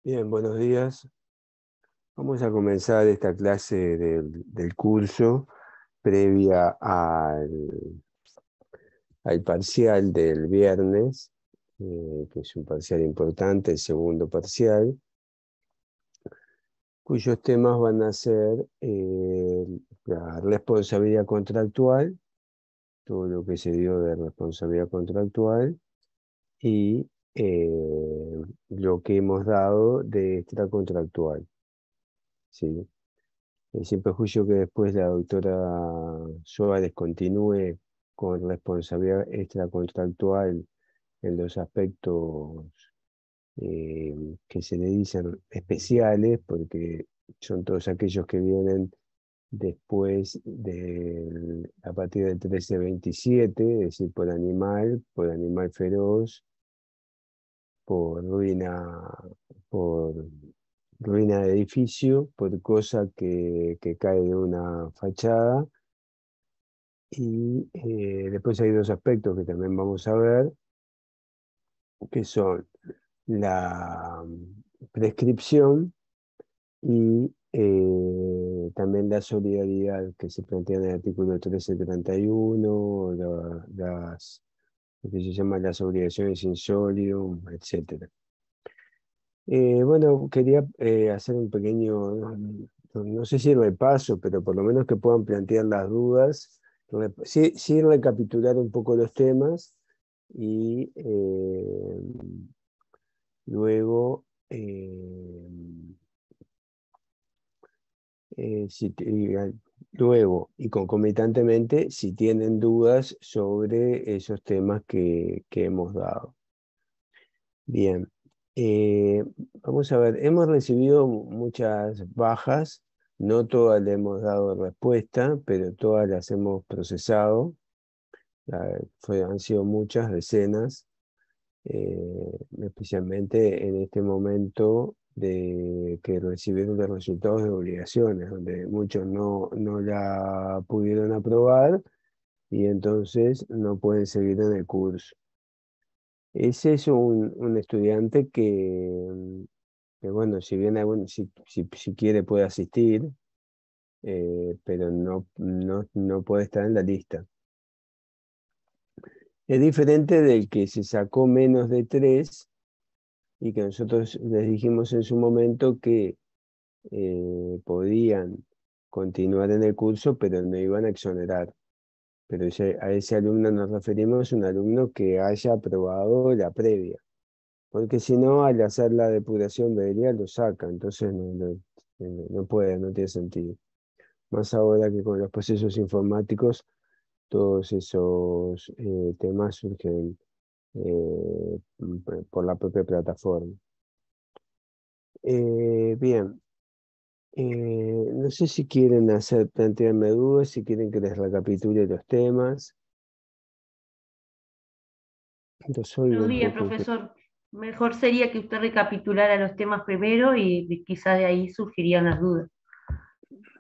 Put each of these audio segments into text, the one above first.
Bien, buenos días. Vamos a comenzar esta clase del curso previa al parcial del viernes, que es un parcial importante, el segundo parcial, cuyos temas van a ser la responsabilidad contractual, todo lo que se dio de responsabilidad contractual y lo que hemos dado de extracontractual. ¿Sí? Sin perjuicio que después la doctora Suárez continúe con responsabilidad extracontractual en los aspectos que se le dicen especiales, porque son todos aquellos que vienen después a partir del 1327, es decir, por animal feroz, por por ruina de edificio, por cosa que cae de una fachada. Y después hay dos aspectos que también vamos a ver, que son la prescripción y también la solidaridad que se plantea en el artículo 1331, lo que se llama las obligaciones in solium, etcétera. Bueno, quería hacer un pequeño, no sé si repaso, pero por lo menos que puedan plantear las dudas, sí, sí recapitular un poco los temas y luego, luego y concomitantemente, si tienen dudas sobre esos temas que hemos dado. Bien, eh, vamos a ver, hemos recibido muchas bajas, no todas le hemos dado respuesta, pero todas las hemos procesado. Han sido muchas, decenas, especialmente en este momento de que recibieron los resultados de obligaciones, donde muchos no la pudieron aprobar y entonces no pueden seguir en el curso. Ese es un estudiante que, bueno, si bien si quiere puede asistir, pero no puede estar en la lista. Es diferente del que se sacó menos de 3 y que nosotros les dijimos en su momento que podían continuar en el curso, pero no iban a exonerar. Pero a ese alumno nos referimos a un alumno que haya aprobado la previa. Porque si no, al hacer la depuración vería lo saca, entonces no puede, no tiene sentido. Más ahora que con los procesos informáticos, todos esos temas surgen por la propia plataforma. Bien, no sé si quieren plantearme dudas, si quieren que les recapitule los temas. Los oigo Buenos un días, poco. profesor. Mejor sería que usted recapitulara los temas primero y quizás de ahí surgirían las dudas.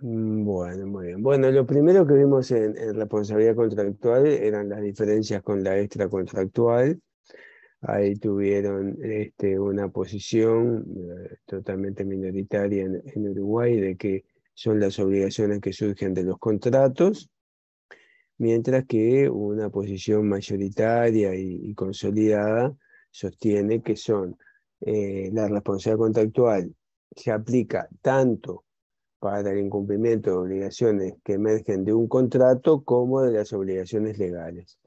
Bueno, muy bien. Bueno, lo primero que vimos en responsabilidad contractual eran las diferencias con la extracontractual. Ahí tuvieron una posición totalmente minoritaria en Uruguay de que son las obligaciones que surgen de los contratos, mientras que una posición mayoritaria y consolidada sostiene que son la responsabilidad contractual se aplica tanto para el incumplimiento de obligaciones que emergen de un contrato como de las obligaciones legales.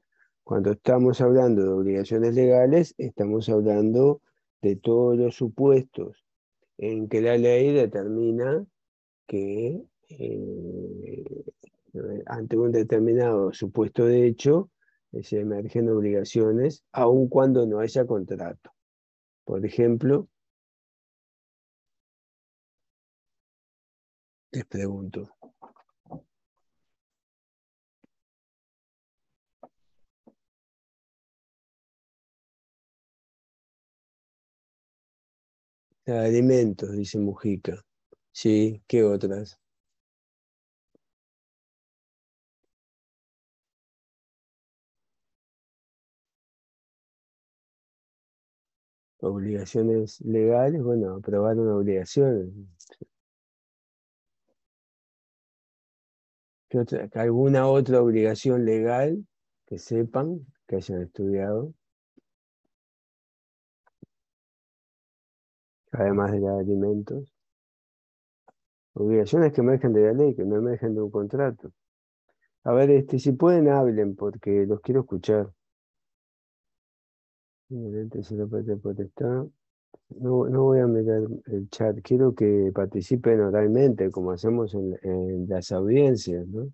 Cuando estamos hablando de obligaciones legales, estamos hablando de todos los supuestos en que la ley determina que ante un determinado supuesto de hecho se emergen obligaciones aun cuando no haya contrato. Por ejemplo, les pregunto, alimentos, dice Mujica. Sí, ¿qué otras? Obligaciones legales, bueno, aprobaron obligaciones. ¿Alguna otra obligación legal que sepan, que hayan estudiado, además de la de alimentos? Obligaciones que emergen de la ley, que no emergen de un contrato. A ver, si pueden, hablen, porque los quiero escuchar. Inherente a la patria potestad. No, no voy a mirar el chat, quiero que participen oralmente, como hacemos en las audiencias, ¿no?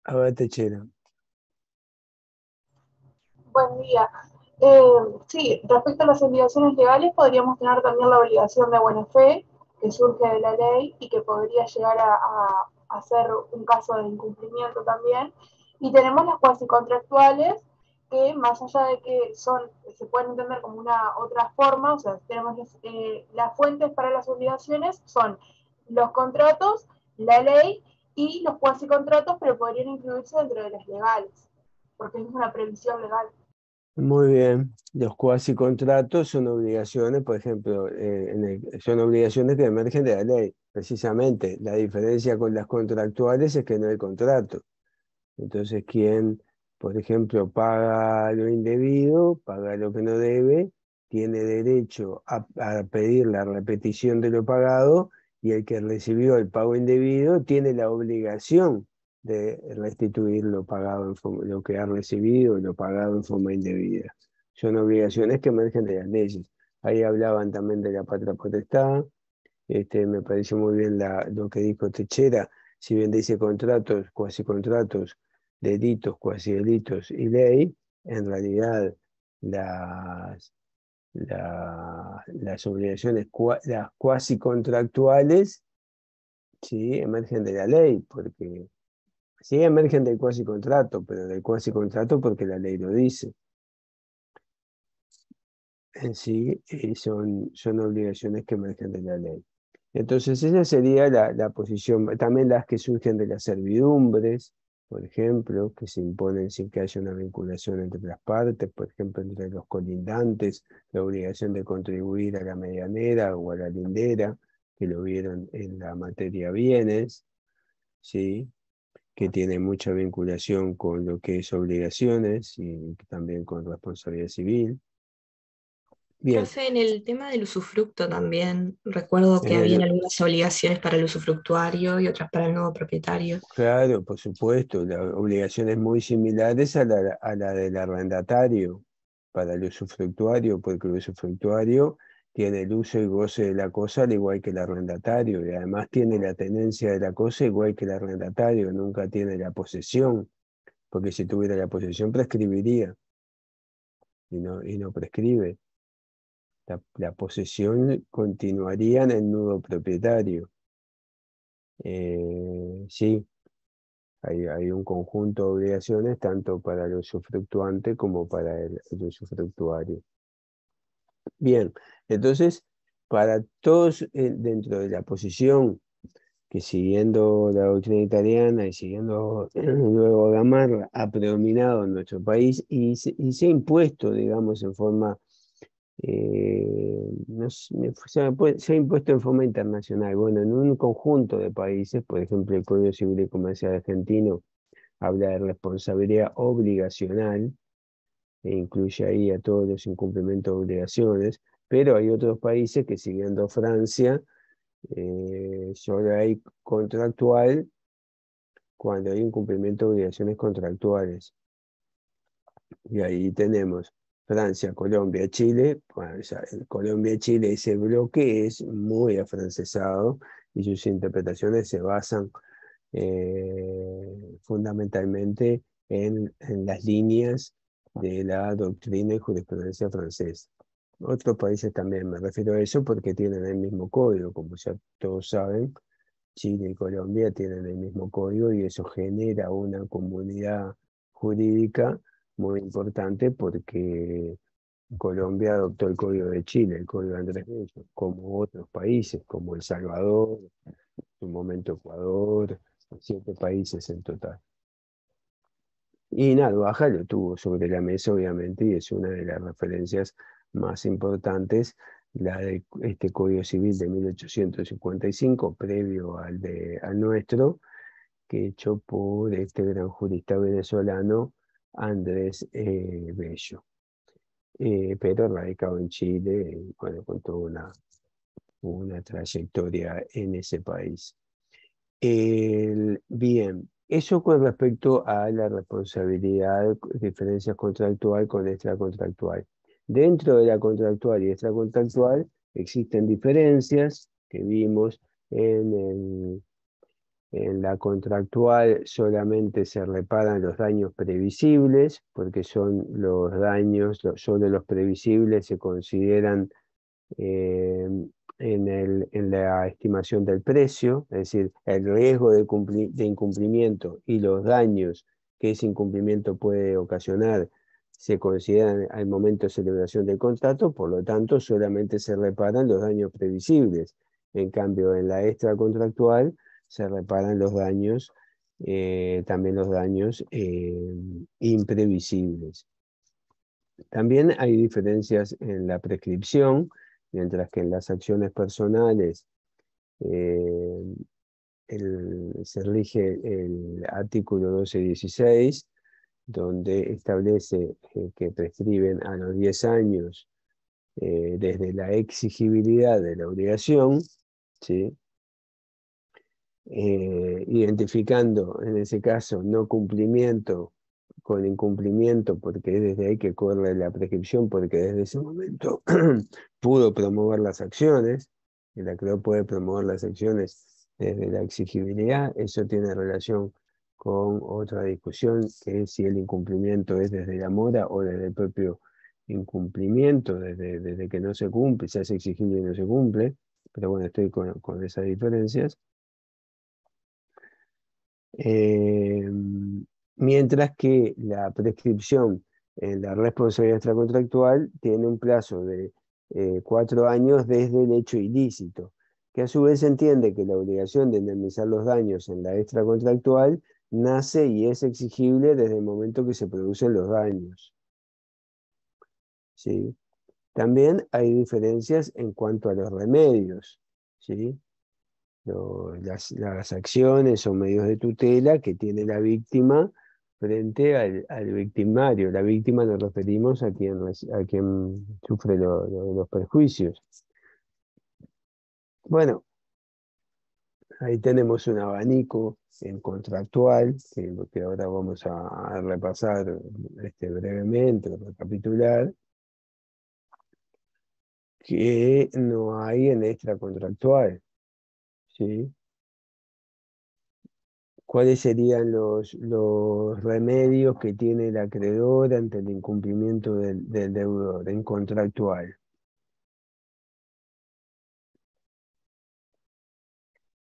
A ver, Techera. Buen día. Sí, respecto a las obligaciones legales, podríamos tener también la obligación de buena fe, que surge de la ley y que podría llegar a ser un caso de incumplimiento también. Y tenemos las cuasi contractuales, que más allá de que se pueden entender como una otra forma, o sea, tenemos las fuentes para las obligaciones son los contratos, la ley y los cuasi contratos, pero podrían incluirse dentro de las legales, porque es una previsión legal. Muy bien. Los cuasi contratos son obligaciones, por ejemplo, son obligaciones que emergen de la ley. Precisamente, la diferencia con las contractuales es que no hay contrato. Entonces, quien, por ejemplo, paga lo indebido, paga lo que no debe, tiene derecho a pedir la repetición de lo pagado, y el que recibió el pago indebido tiene la obligación de restituir lo pagado lo que ha recibido y lo pagado en forma indebida. Son obligaciones que emergen de las leyes. Ahí hablaban también de la patria potestad. Me pareció muy bien lo que dijo Techera. Si bien dice contratos, cuasi contratos, delitos, cuasi delitos y ley, en realidad las, las obligaciones, las cuasi contractuales, sí, emergen de la ley, porque sí emergen del cuasi contrato, pero del cuasi contrato porque la ley lo dice. En sí, son obligaciones que emergen de la ley. Entonces, esa sería la posición. También las que surgen de las servidumbres, por ejemplo, que se imponen sin que haya una vinculación entre las partes, por ejemplo, entre los colindantes, la obligación de contribuir a la medianera o a la lindera, que lo vieron en la materia bienes, ¿sí? Que tiene mucha vinculación con lo que es obligaciones y también con responsabilidad civil. Bien, Profe, en el tema del usufructo también, recuerdo que en habían el, algunas obligaciones para el usufructuario y otras para el nuevo propietario. claro, por supuesto, las obligaciones muy similares a la del arrendatario para el usufructuario, porque el usufructuario tiene el uso y goce de la cosa al igual que el arrendatario, y además tiene la tenencia de la cosa igual que el arrendatario, nunca tiene la posesión, porque si tuviera la posesión prescribiría, y no prescribe. La posesión continuaría en el nudo propietario. Sí. Hay un conjunto de obligaciones tanto para el usufructuante como para el usufructuario. Bien, entonces, para todos dentro de la posición que, siguiendo la doctrina italiana y siguiendo luego a Gamarra, ha predominado en nuestro país y se ha impuesto, digamos, en forma, no sé, se ha impuesto en forma internacional. Bueno, en un conjunto de países, por ejemplo, el Código Civil y Comercial argentino habla de responsabilidad obligacional e incluye ahí a todos los incumplimientos de obligaciones, pero hay otros países que, siguiendo Francia, solo hay contractual cuando hay incumplimiento de obligaciones contractuales. Y ahí tenemos Francia, Colombia, Chile. Bueno, Colombia y Chile, ese bloque es muy afrancesado y sus interpretaciones se basan fundamentalmente en las líneas de la doctrina y jurisprudencia francesa. Otros países también, me refiero a eso porque tienen el mismo código, como ya todos saben, Chile y Colombia tienen el mismo código y eso genera una comunidad jurídica muy importante porque Colombia adoptó el código de Chile, el código de Andrés Bello, como otros países, como El Salvador, en su momento Ecuador, 7 países en total. Y Narvaja lo tuvo sobre la mesa, obviamente, y es una de las referencias más importantes, la de este Código Civil de 1855, previo al nuestro, que hecho por este gran jurista venezolano Andrés Bello, pero radicado en Chile, bueno, con toda una trayectoria en ese país. Bien, eso con respecto a la responsabilidad, diferencia contractual con extracontractual. Dentro de la contractual y extracontractual existen diferencias que vimos en en la contractual. Solamente se reparan los daños previsibles, porque son los daños, solo los previsibles se consideran eh, en la estimación del precio, es decir, el riesgo de incumplimiento y los daños que ese incumplimiento puede ocasionar se consideran al momento de celebración del contrato. Por lo tanto, solamente se reparan los daños previsibles. En cambio, en la extracontractual se reparan los daños, también los daños imprevisibles. También hay diferencias en la prescripción, mientras que en las acciones personales eh, se rige el artículo 1216, donde establece que prescriben a los 10 años desde la exigibilidad de la obligación, ¿sí? Identificando en ese caso no cumplimiento con incumplimiento, porque es desde ahí que corre la prescripción, porque desde ese momento pudo promover las acciones, el acreedor puede promover las acciones desde la exigibilidad. Eso tiene relación con otra discusión, que es si el incumplimiento es desde la mora o desde el propio incumplimiento, desde que no se cumple, se hace exigible y no se cumple. Pero bueno, estoy con esas diferencias. Eh, Mientras que la prescripción en la responsabilidad extracontractual tiene un plazo de 4 años desde el hecho ilícito, que a su vez entiende que la obligación de indemnizar los daños en la extracontractual nace y es exigible desde el momento que se producen los daños. ¿Sí? También hay diferencias en cuanto a los remedios, ¿sí? Las acciones o medios de tutela que tiene la víctima frente al victimario. La víctima nos referimos a quien sufre los perjuicios. Bueno, ahí tenemos un abanico en contractual, que ahora vamos a repasar brevemente, recapitular, que no hay en extracontractual, ¿sí? ¿Cuáles serían los remedios que tiene el acreedor ante el incumplimiento del deudor en contractual?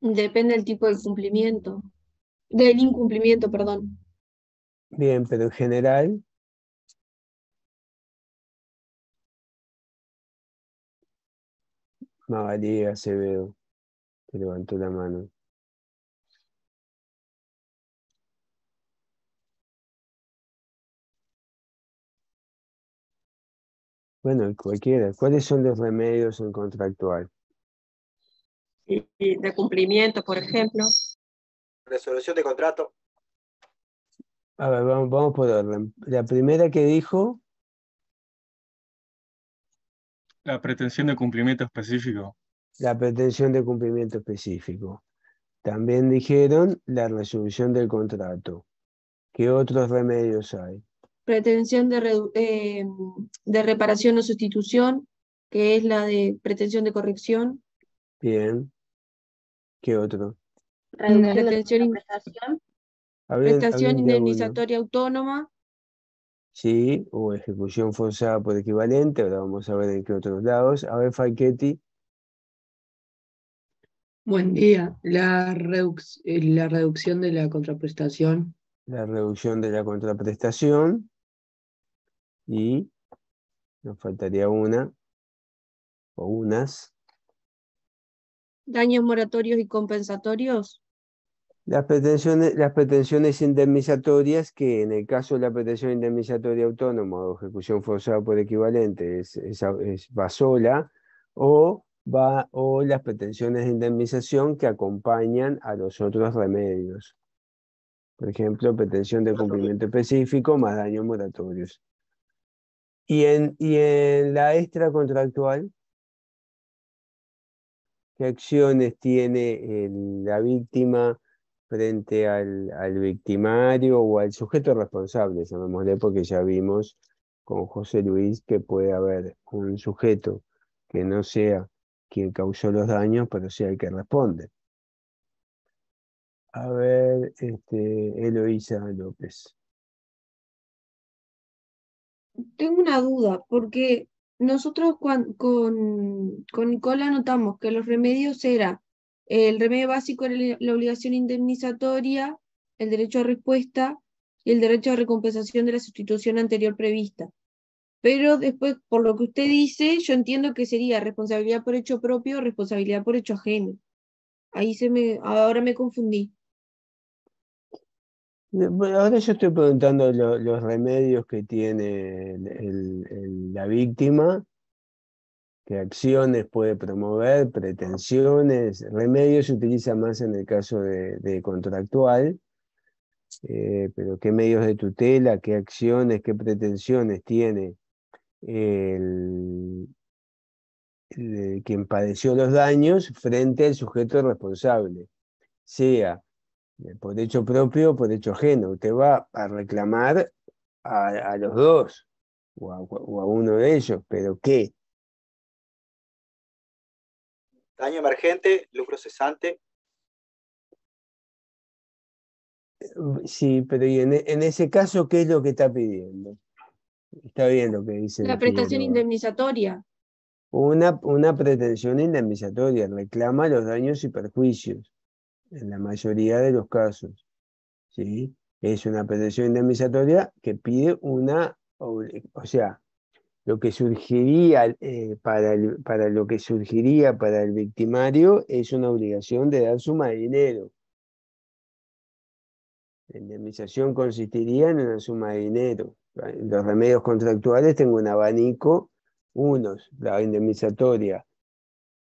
Depende del tipo de cumplimiento, del incumplimiento, perdón. Bien, pero en general, Magalí Acevedo, que levantó la mano. Bueno, cualquiera. ¿Cuáles son los remedios en contractual? Y de cumplimiento, por ejemplo. Resolución de contrato. A ver, vamos por orden. La primera que dijo, La pretensión de cumplimiento específico. la pretensión de cumplimiento específico. También dijeron la resolución del contrato. ¿Qué otros remedios hay? Pretensión de reparación o sustitución, que es la de pretensión de corrección. Bien. ¿Qué otro? Reducción de Pretensión, prestación. prestación Hablen de uno. indemnizatoria autónoma. Sí, o ejecución forzada por equivalente. Ahora vamos a ver en qué otros lados. A ver, Falchetti, Buen día. La reducción de la contraprestación. la reducción de la contraprestación. Y nos faltaría una o unas. Daños moratorios y compensatorios. Las pretensiones indemnizatorias, que en el caso de la pretensión indemnizatoria autónoma o ejecución forzada por equivalente va sola, o las pretensiones de indemnización que acompañan a los otros remedios. Por ejemplo, pretensión de cumplimiento específico más daños moratorios. Y en la extracontractual, ¿qué acciones tiene la víctima frente al victimario o al sujeto responsable? Llamémosle, porque ya vimos con José Luis que puede haber un sujeto que no sea quien causó los daños, pero sea el que responde. A ver, Eloísa López. Tengo una duda, porque nosotros con Nicola notamos que los remedios era, el remedio básico era la obligación indemnizatoria, el derecho a respuesta y el derecho a recompensación de la sustitución anterior prevista. Pero después, por lo que usted dice, yo entiendo que sería responsabilidad por hecho propio o responsabilidad por hecho ajeno. Ahora me confundí. Bueno, ahora yo estoy preguntando los remedios que tiene la víctima, qué acciones puede promover, pretensiones. Remedios se utiliza más en el caso de contractual, pero qué medios de tutela, qué acciones, qué pretensiones tiene quien padeció los daños frente al sujeto responsable, sea por hecho propio o por hecho ajeno. Usted va a reclamar a los dos o a uno de ellos, pero ¿qué? Daño emergente, lucro cesante. Sí, pero ¿y en ese caso qué es lo que está pidiendo? Está bien lo que dice La el prestación Figueroa. indemnizatoria. Una pretensión indemnizatoria, reclama los daños y perjuicios, en la mayoría de los casos. ¿Sí? Es una pretensión indemnizatoria que pide o sea, lo que surgiría para lo que surgiría para el victimario es una obligación de dar suma de dinero. La indemnización consistiría en una suma de dinero. Los remedios contractuales tengo un abanico. La indemnizatoria,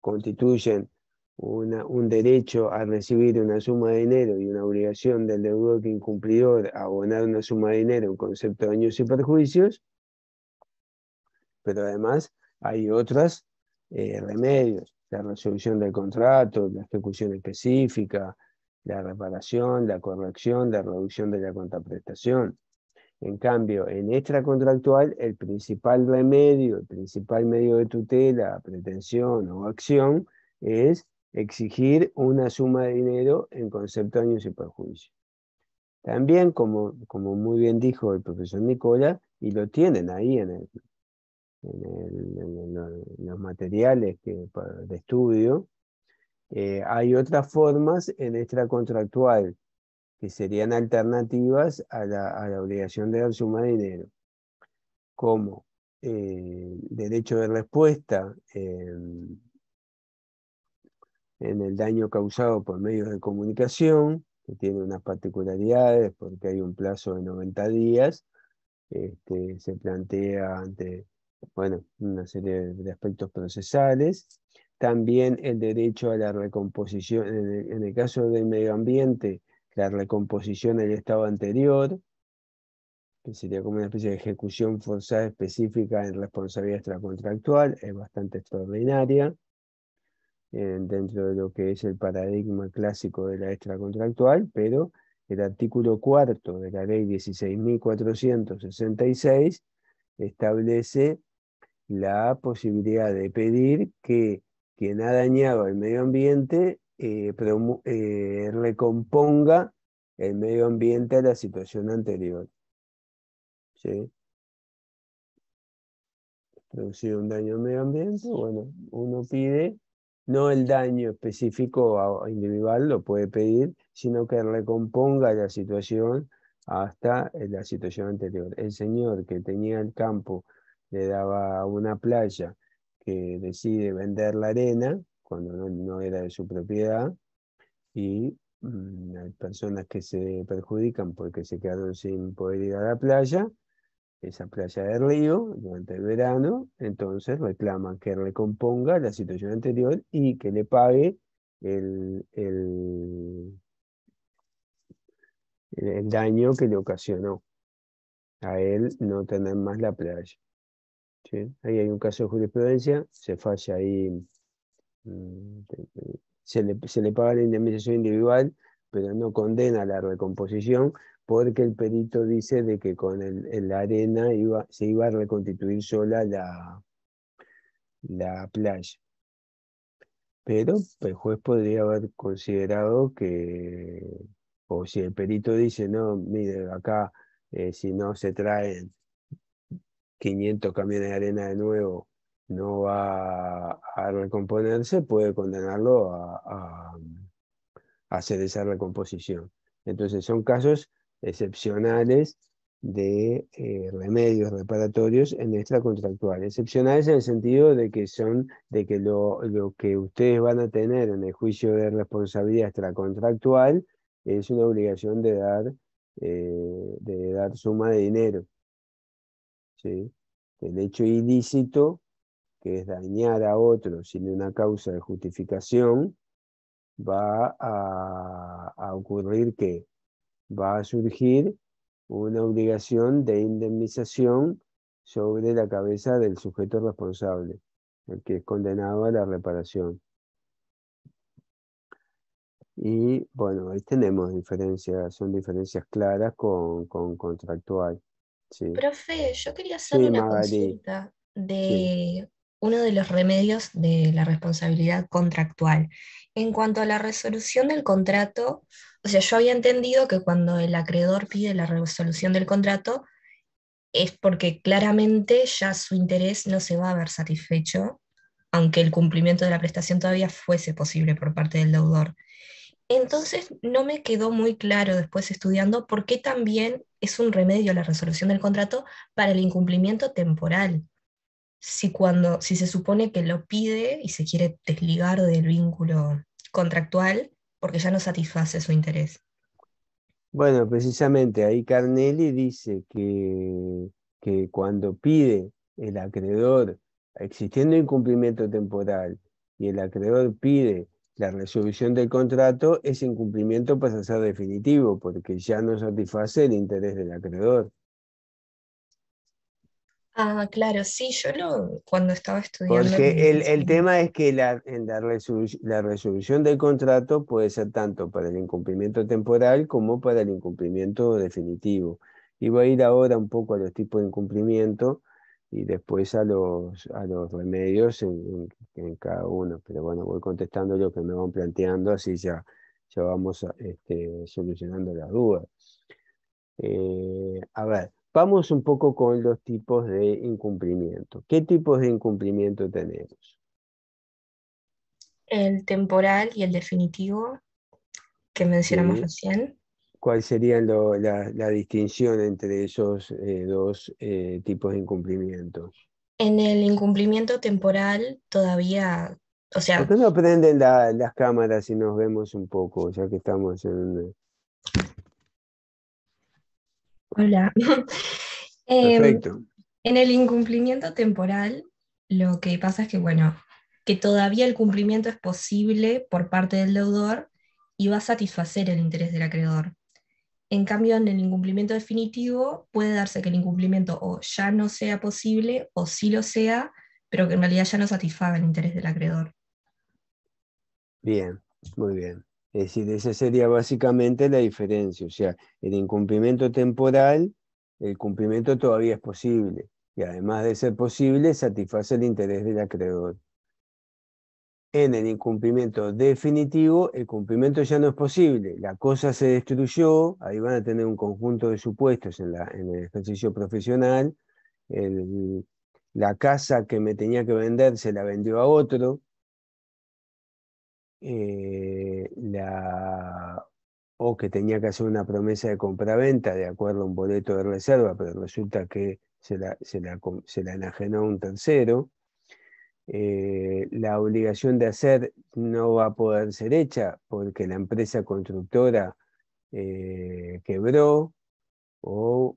constituyen un derecho a recibir una suma de dinero y una obligación del deudor que incumplidor a abonar una suma de dinero en concepto de daños y perjuicios, pero además hay otros remedios: la resolución del contrato, la ejecución específica, la reparación, la corrección, la reducción de la contraprestación. En cambio, en extracontractual, el principal remedio, el principal medio de tutela, pretensión o acción es exigir una suma de dinero en concepto de daños y perjuicios. También, como muy bien dijo el profesor Nicola, y lo tienen ahí en los materiales de estudio, hay otras formas en extracontractual que serían alternativas a la obligación de dar suma de dinero, como derecho de respuesta en el daño causado por medios de comunicación, que tiene unas particularidades porque hay un plazo de 90 días, se plantea ante, bueno, una serie de aspectos procesales. También el derecho a la recomposición, en el caso del medio ambiente, la recomposición del estado anterior, que sería como una especie de ejecución forzada específica en responsabilidad extracontractual, es bastante extraordinaria dentro de lo que es el paradigma clásico de la extracontractual, pero el artículo 4 de la ley 16.466 establece la posibilidad de pedir que quien ha dañado el medio ambiente recomponga el medio ambiente a la situación anterior. ¿Sí? Producido un daño al medio ambiente, bueno, uno pide, no el daño específico individual, lo puede pedir, sino que recomponga la situación hasta la situación anterior. El señor que tenía el campo le daba a una playa que decide vender la arena cuando no era de su propiedad, y hay personas que se perjudican porque se quedaron sin poder ir a la playa, esa playa de Río, durante el verano, entonces reclaman que recomponga la situación anterior y que le pague el, el, el daño que le ocasionó a él no tener más la playa. ¿Sí? Ahí hay un caso de jurisprudencia, se falla ahí, se le paga la indemnización individual, pero no condena la recomposición porque el perito dice de que con la arena se iba a reconstituir sola la playa. Pero el juez podría haber considerado que, o si el perito dice, no, mire, acá si no se traen 500 camiones de arena de nuevo, no va a recomponerse, puede condenarlo a hacer esa recomposición. Entonces son casos excepcionales de remedios reparatorios en extracontractual. Excepcionales en el sentido de que de que lo que ustedes van a tener en el juicio de responsabilidad extracontractual es una obligación de dar suma de dinero. ¿Sí? El hecho ilícito, que es dañar a otro sin una causa de justificación, va a ocurrir que va a surgir una obligación de indemnización sobre la cabeza del sujeto responsable, el que es condenado a la reparación. Y bueno, ahí tenemos diferencias, son diferencias claras con contractual. Sí, Profe, yo quería hacerle sí, una Magali, consulta sí. de uno de los remedios de la responsabilidad contractual. En cuanto a la resolución del contrato, o sea, yo había entendido que cuando el acreedor pide la resolución del contrato es porque claramente ya su interés no se va a ver satisfecho, aunque el cumplimiento de la prestación todavía fuese posible por parte del deudor. Entonces no me quedó muy claro después estudiando por qué también es un remedio la resolución del contrato para el incumplimiento temporal. Si se supone que lo pide y se quiere desligar del vínculo contractual porque ya no satisface su interés. Bueno, precisamente ahí Carnelli dice que cuando pide el acreedor, existiendo incumplimiento temporal, y el acreedor pide la resolución del contrato, ese incumplimiento pasa a ser definitivo, porque ya no satisface el interés del acreedor. Ah, claro, sí, cuando estaba estudiando lo Porque el mencioné. tema es que la resolución del contrato puede ser tanto para el incumplimiento temporal como para el incumplimiento definitivo. Y voy a ir ahora un poco a los tipos de incumplimiento y después a los remedios en cada uno. Pero bueno, voy contestando lo que me van planteando, así ya vamos solucionando las dudas. A ver, vamos un poco con los tipos de incumplimiento. ¿Qué tipos de incumplimiento tenemos? El temporal y el definitivo que mencionamos ¿Sí? recién. ¿Cuál sería la distinción entre esos dos tipos de incumplimiento? En el incumplimiento temporal todavía, o ¿Por sea, qué no prenden las cámaras y nos vemos un poco, ya que estamos en... hola. Em, Perfecto. en el incumplimiento temporal, lo que pasa es que, bueno, que todavía el cumplimiento es posible por parte del deudor y va a satisfacer el interés del acreedor. En cambio, en el incumplimiento definitivo puede darse que el incumplimiento o ya no sea posible o sí lo sea, pero que en realidad ya no satisfaga el interés del acreedor. Bien, muy bien. Es decir, esa sería básicamente la diferencia. O sea, el incumplimiento temporal, el cumplimiento todavía es posible. Y además de ser posible, satisface el interés del acreedor. En el incumplimiento definitivo, el cumplimiento ya no es posible. La cosa se destruyó, ahí van a tener un conjunto de supuestos en el ejercicio profesional. El- la casa que me tenía que vender se la vendió a otro. eh, la, o que tenía que hacer una promesa de compraventa de acuerdo a un boleto de reserva, pero resulta que se la enajenó a un tercero. la obligación de hacer no va a poder ser hecha porque la empresa constructora quebró o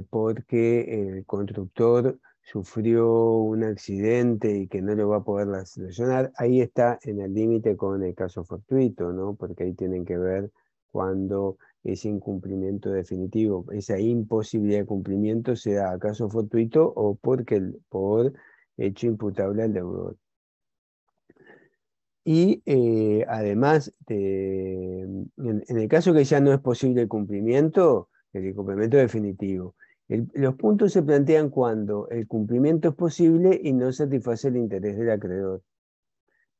porque el constructor sufrió un accidente y que no lo va a poder solucionar. Ahí está en el límite con el caso fortuito, ¿no? Porque ahí tienen que ver cuando ese incumplimiento definitivo, esa imposibilidad de cumplimiento se da a caso fortuito o por hecho imputable al deudor. Y además, en el caso que ya no es posible el cumplimiento definitivo, los puntos se plantean cuando el cumplimiento es posible y no satisface el interés del acreedor.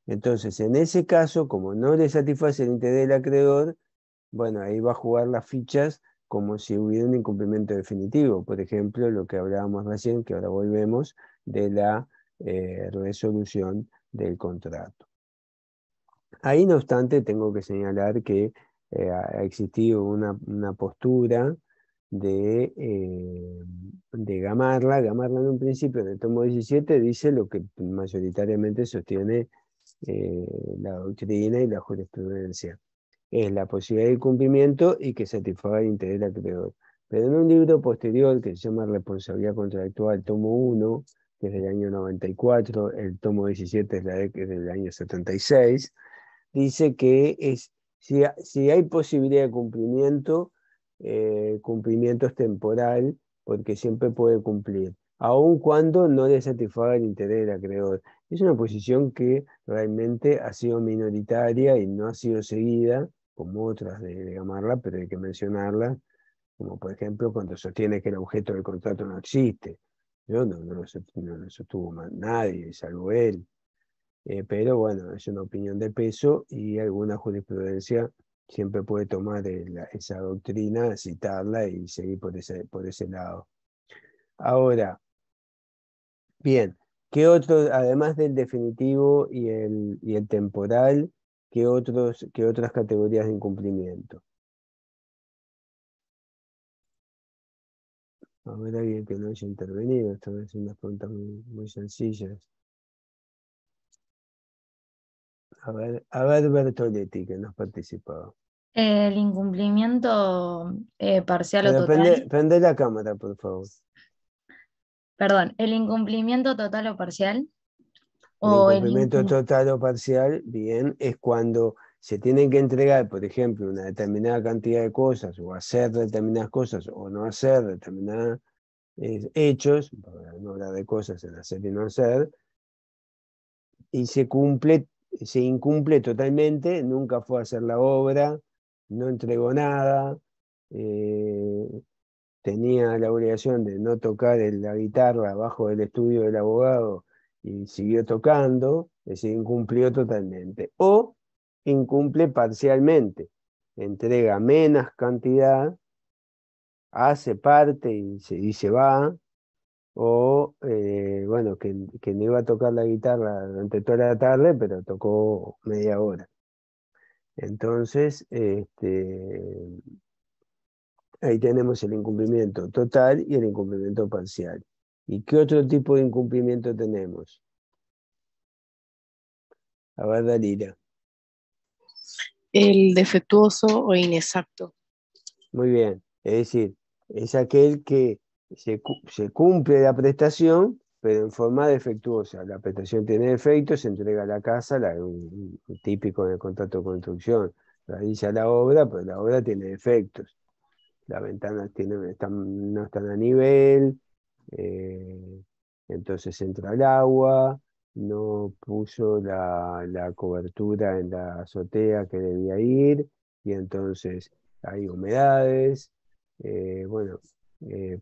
Entonces, en ese caso, como no le satisface el interés del acreedor, bueno, ahí va a jugar las fichas como si hubiera un incumplimiento definitivo. Por ejemplo, lo que hablábamos recién, que ahora volvemos, de la resolución del contrato. Ahí, no obstante, tengo que señalar que ha existido una postura de Gamarra. Gamarra en un principio, en el tomo 17, dice lo que mayoritariamente sostiene eh, la doctrina y la jurisprudencia. Es la posibilidad de cumplimiento y que satisfaga el interés del acreedor. Pero en un libro posterior que se llama Responsabilidad Contractual, tomo 1, que es del año 94, el tomo 17 es del año 76, dice que si hay posibilidad de cumplimiento, cumplimiento es temporal, porque siempre puede cumplir, aun cuando no le satisfaga el interés del acreedor. Es una posición que realmente ha sido minoritaria y no ha sido seguida, como otras de Gamarra, pero hay que mencionarla, como por ejemplo cuando sostiene que el objeto del contrato no existe. No lo sostuvo nadie, salvo él. Pero bueno, es una opinión de peso y alguna jurisprudencia siempre puede tomar esa doctrina, citarla y seguir por ese lado. Ahora, bien, ¿qué otro, además del definitivo y el temporal, qué otras categorías de incumplimiento? A ver, alguien que no haya intervenido, esta vez unas preguntas muy sencillas. A ver Bertoletti, que nos participaba. El incumplimiento parcial o Pero total, prende la cámara, por favor. perdón, el incumplimiento total o parcial, El o el incumplimiento total o parcial, bien, es cuando se tienen que entregar, por ejemplo, una determinada cantidad de cosas, o hacer determinadas cosas, o no hacer determinados hechos, para no hablar de cosas en hacer y no hacer, y se incumple totalmente, nunca fue a hacer la obra, no entregó nada, eh, tenía la obligación de no tocar la guitarra abajo del estudio del abogado y siguió tocando, es decir, incumplió totalmente. O incumple parcialmente, entrega menos cantidad, hace parte y se va, o bueno, que no iba a tocar la guitarra durante toda la tarde, pero tocó media hora. Entonces, ahí tenemos el incumplimiento total y el incumplimiento parcial. ¿Y qué otro tipo de incumplimiento tenemos? A ver, Dalila. El defectuoso o inexacto. Muy bien. Es decir, es aquel que se cumple la prestación, pero en forma defectuosa. La prestación tiene defectos, se entrega a la casa, un típico del contrato de construcción. Realiza la obra, pero la obra tiene defectos. Las ventanas no están a nivel, eh, entonces entra el agua, no puso la cobertura en la azotea que debía ir, y entonces hay humedades, bueno,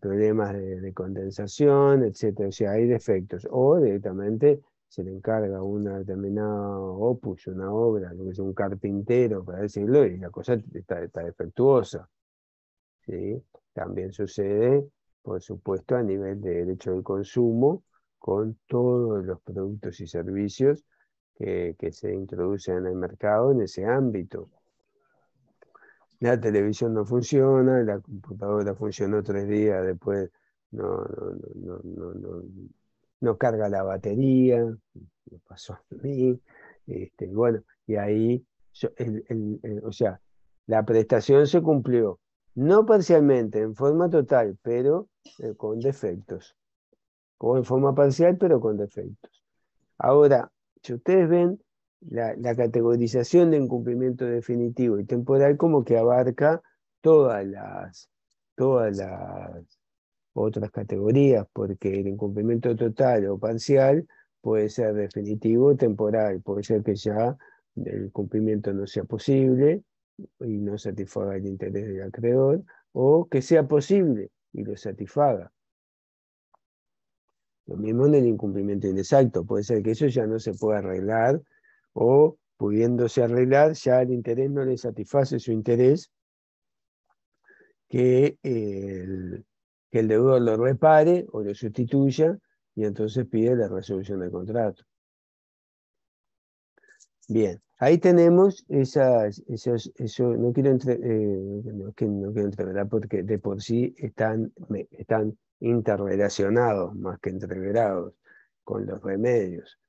problemas de condensación, etcétera. O sea, hay defectos. O directamente se le encarga una determinada opus, una obra, lo que es un carpintero, para decirlo, y la cosa está defectuosa. ¿Sí? También sucede, por supuesto, a nivel de derecho del consumo, con todos los productos y servicios que se introducen en el mercado en ese ámbito. La televisión no funciona, la computadora funcionó 3 días, después no no carga la batería, me pasó a mí, bueno, y ahí, o sea, la prestación se cumplió, no parcialmente, en forma total, pero con defectos, o en forma parcial, pero con defectos. Ahora, si ustedes ven, la categorización de incumplimiento definitivo y temporal como que abarca todas las otras categorías, porque el incumplimiento total o parcial puede ser definitivo o temporal, puede ser que ya el cumplimiento no sea posible y no satisfaga el interés del acreedor, o que sea posible y lo satisfaga. Lo mismo en el incumplimiento inexacto, puede ser que eso ya no se pueda arreglar, o pudiéndose arreglar, ya el interés no le satisface su interés, que el deudor lo repare o lo sustituya, y entonces pide la resolución del contrato. Bien, ahí tenemos no quiero no quiero entreverar porque de por sí están interrelacionados más que entreverados con los remedios.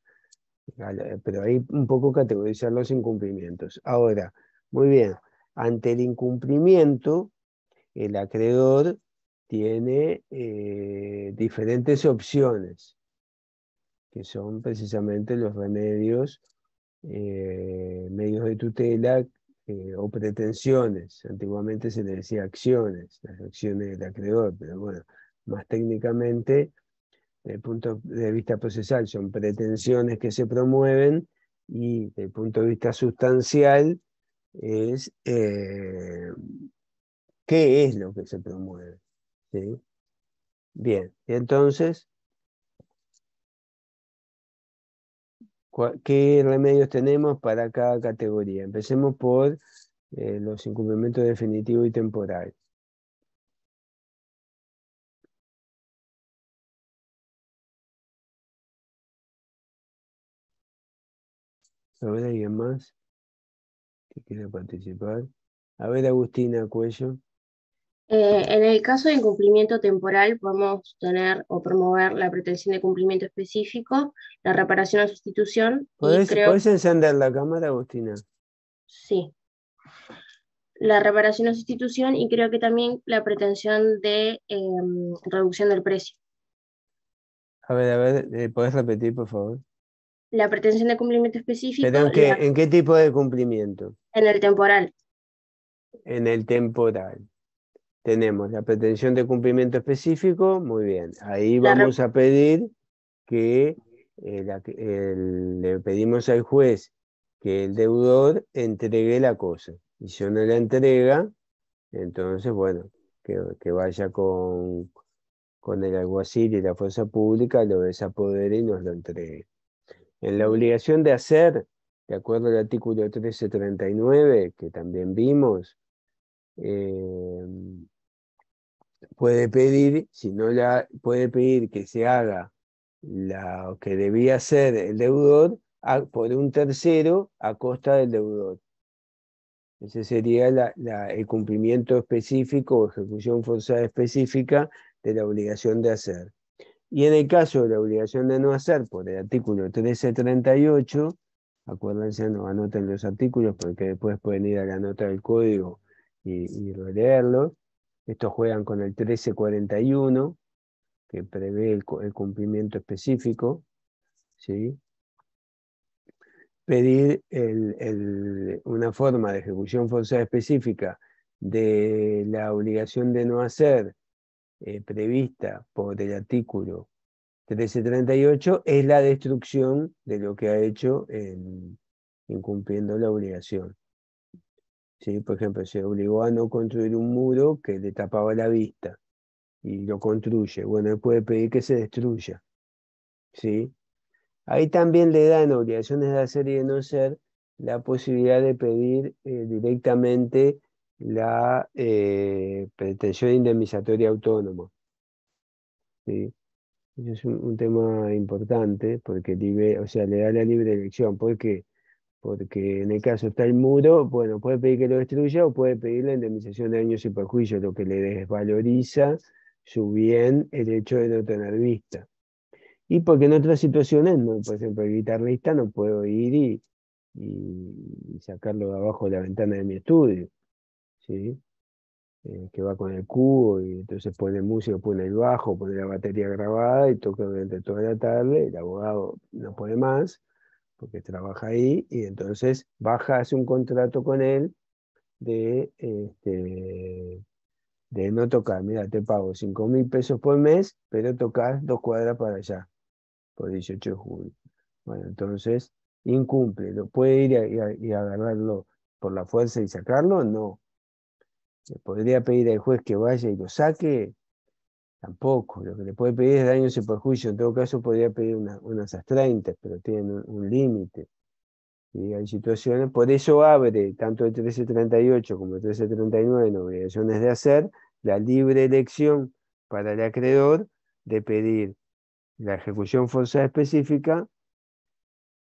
Pero ahí un poco categorizar los incumplimientos. Ahora, muy bien, ante el incumplimiento, el acreedor tiene diferentes opciones, que son precisamente los remedios, medios de tutela o pretensiones. Antiguamente se le decía acciones, las acciones del acreedor, pero bueno, más técnicamente, desde el punto de vista procesal, son pretensiones que se promueven, y desde el punto de vista sustancial es qué es lo que se promueve. ¿Sí? Bien, entonces, ¿qué remedios tenemos para cada categoría? Empecemos por los incumplimientos definitivos y temporales. A ver, ¿alguien más que quiera participar? A ver, Agustina Cuello. En el caso de incumplimiento temporal, podemos tener o promover la pretensión de cumplimiento específico, la reparación o sustitución, y ¿Podés encender la cámara, Agustina? sí, la reparación o sustitución, y creo que también la pretensión de reducción del precio. A ver, ¿podés repetir, por favor? La pretensión de cumplimiento específico, ¿Pero en qué tipo de cumplimiento? en el temporal. En el temporal. Tenemos la pretensión de cumplimiento específico, muy bien. Ahí vamos a pedir que le pedimos al juez que el deudor entregue la cosa. Y si no la entrega, entonces, bueno, que vaya con el alguacil y la fuerza pública, lo desapodere y nos lo entregue. En la obligación de hacer, de acuerdo al artículo 1339, que también vimos, puede pedir, si no puede pedir que se haga lo que debía hacer el deudor por un tercero a costa del deudor. Ese sería el cumplimiento específico o ejecución forzada específica de la obligación de hacer. Y en el caso de la obligación de no hacer, por el artículo 1338, acuérdense, no anoten los artículos porque después pueden ir a la nota del código y releerlos. Estos juegan con el 1341, que prevé el cumplimiento específico, ¿sí? Pedir una forma de ejecución forzada específica de la obligación de no hacer prevista por el artículo 1338 es la destrucción de lo que ha hecho incumpliendo la obligación. ¿Sí? Por ejemplo, se obligó a no construir un muro que le tapaba la vista y lo construye. Bueno, él puede pedir que se destruya. ¿Sí? Ahí también le dan obligaciones de hacer y de no hacer la posibilidad de pedir directamente la pretensión indemnizatoria autónoma. ¿Sí? Eso es un tema importante porque o sea, le da la libre elección. ¿Por qué? Porque en el caso está el muro, bueno, puede pedir que lo destruya o puede pedir la indemnización de daños y perjuicios, lo que le desvaloriza su bien el hecho de no tener vista. Y porque en otras situaciones, no, por ejemplo, el guitarrista no puedo ir y sacarlo de abajo de la ventana de mi estudio, ¿sí? Que va con el cubo y entonces pone música, pone el bajo, pone la batería grabada y toca durante toda la tarde. El abogado no puede más porque trabaja ahí y entonces baja, hace un contrato con él de no tocar. Mira, te pago 5.000 pesos por mes, pero tocas 2 cuadras para allá, por 18 de julio. Bueno, entonces incumple. ¿Lo puede ir y agarrarlo por la fuerza y sacarlo? No. ¿Le podría pedir al juez que vaya y lo saque? Tampoco. Lo que le puede pedir es daños y perjuicios. En todo caso, podría pedir unas astraintes, pero tienen un límite. Y hay situaciones, por eso abre tanto el 1338 como el 1339 en obligaciones de hacer la libre elección para el acreedor de pedir la ejecución forzada específica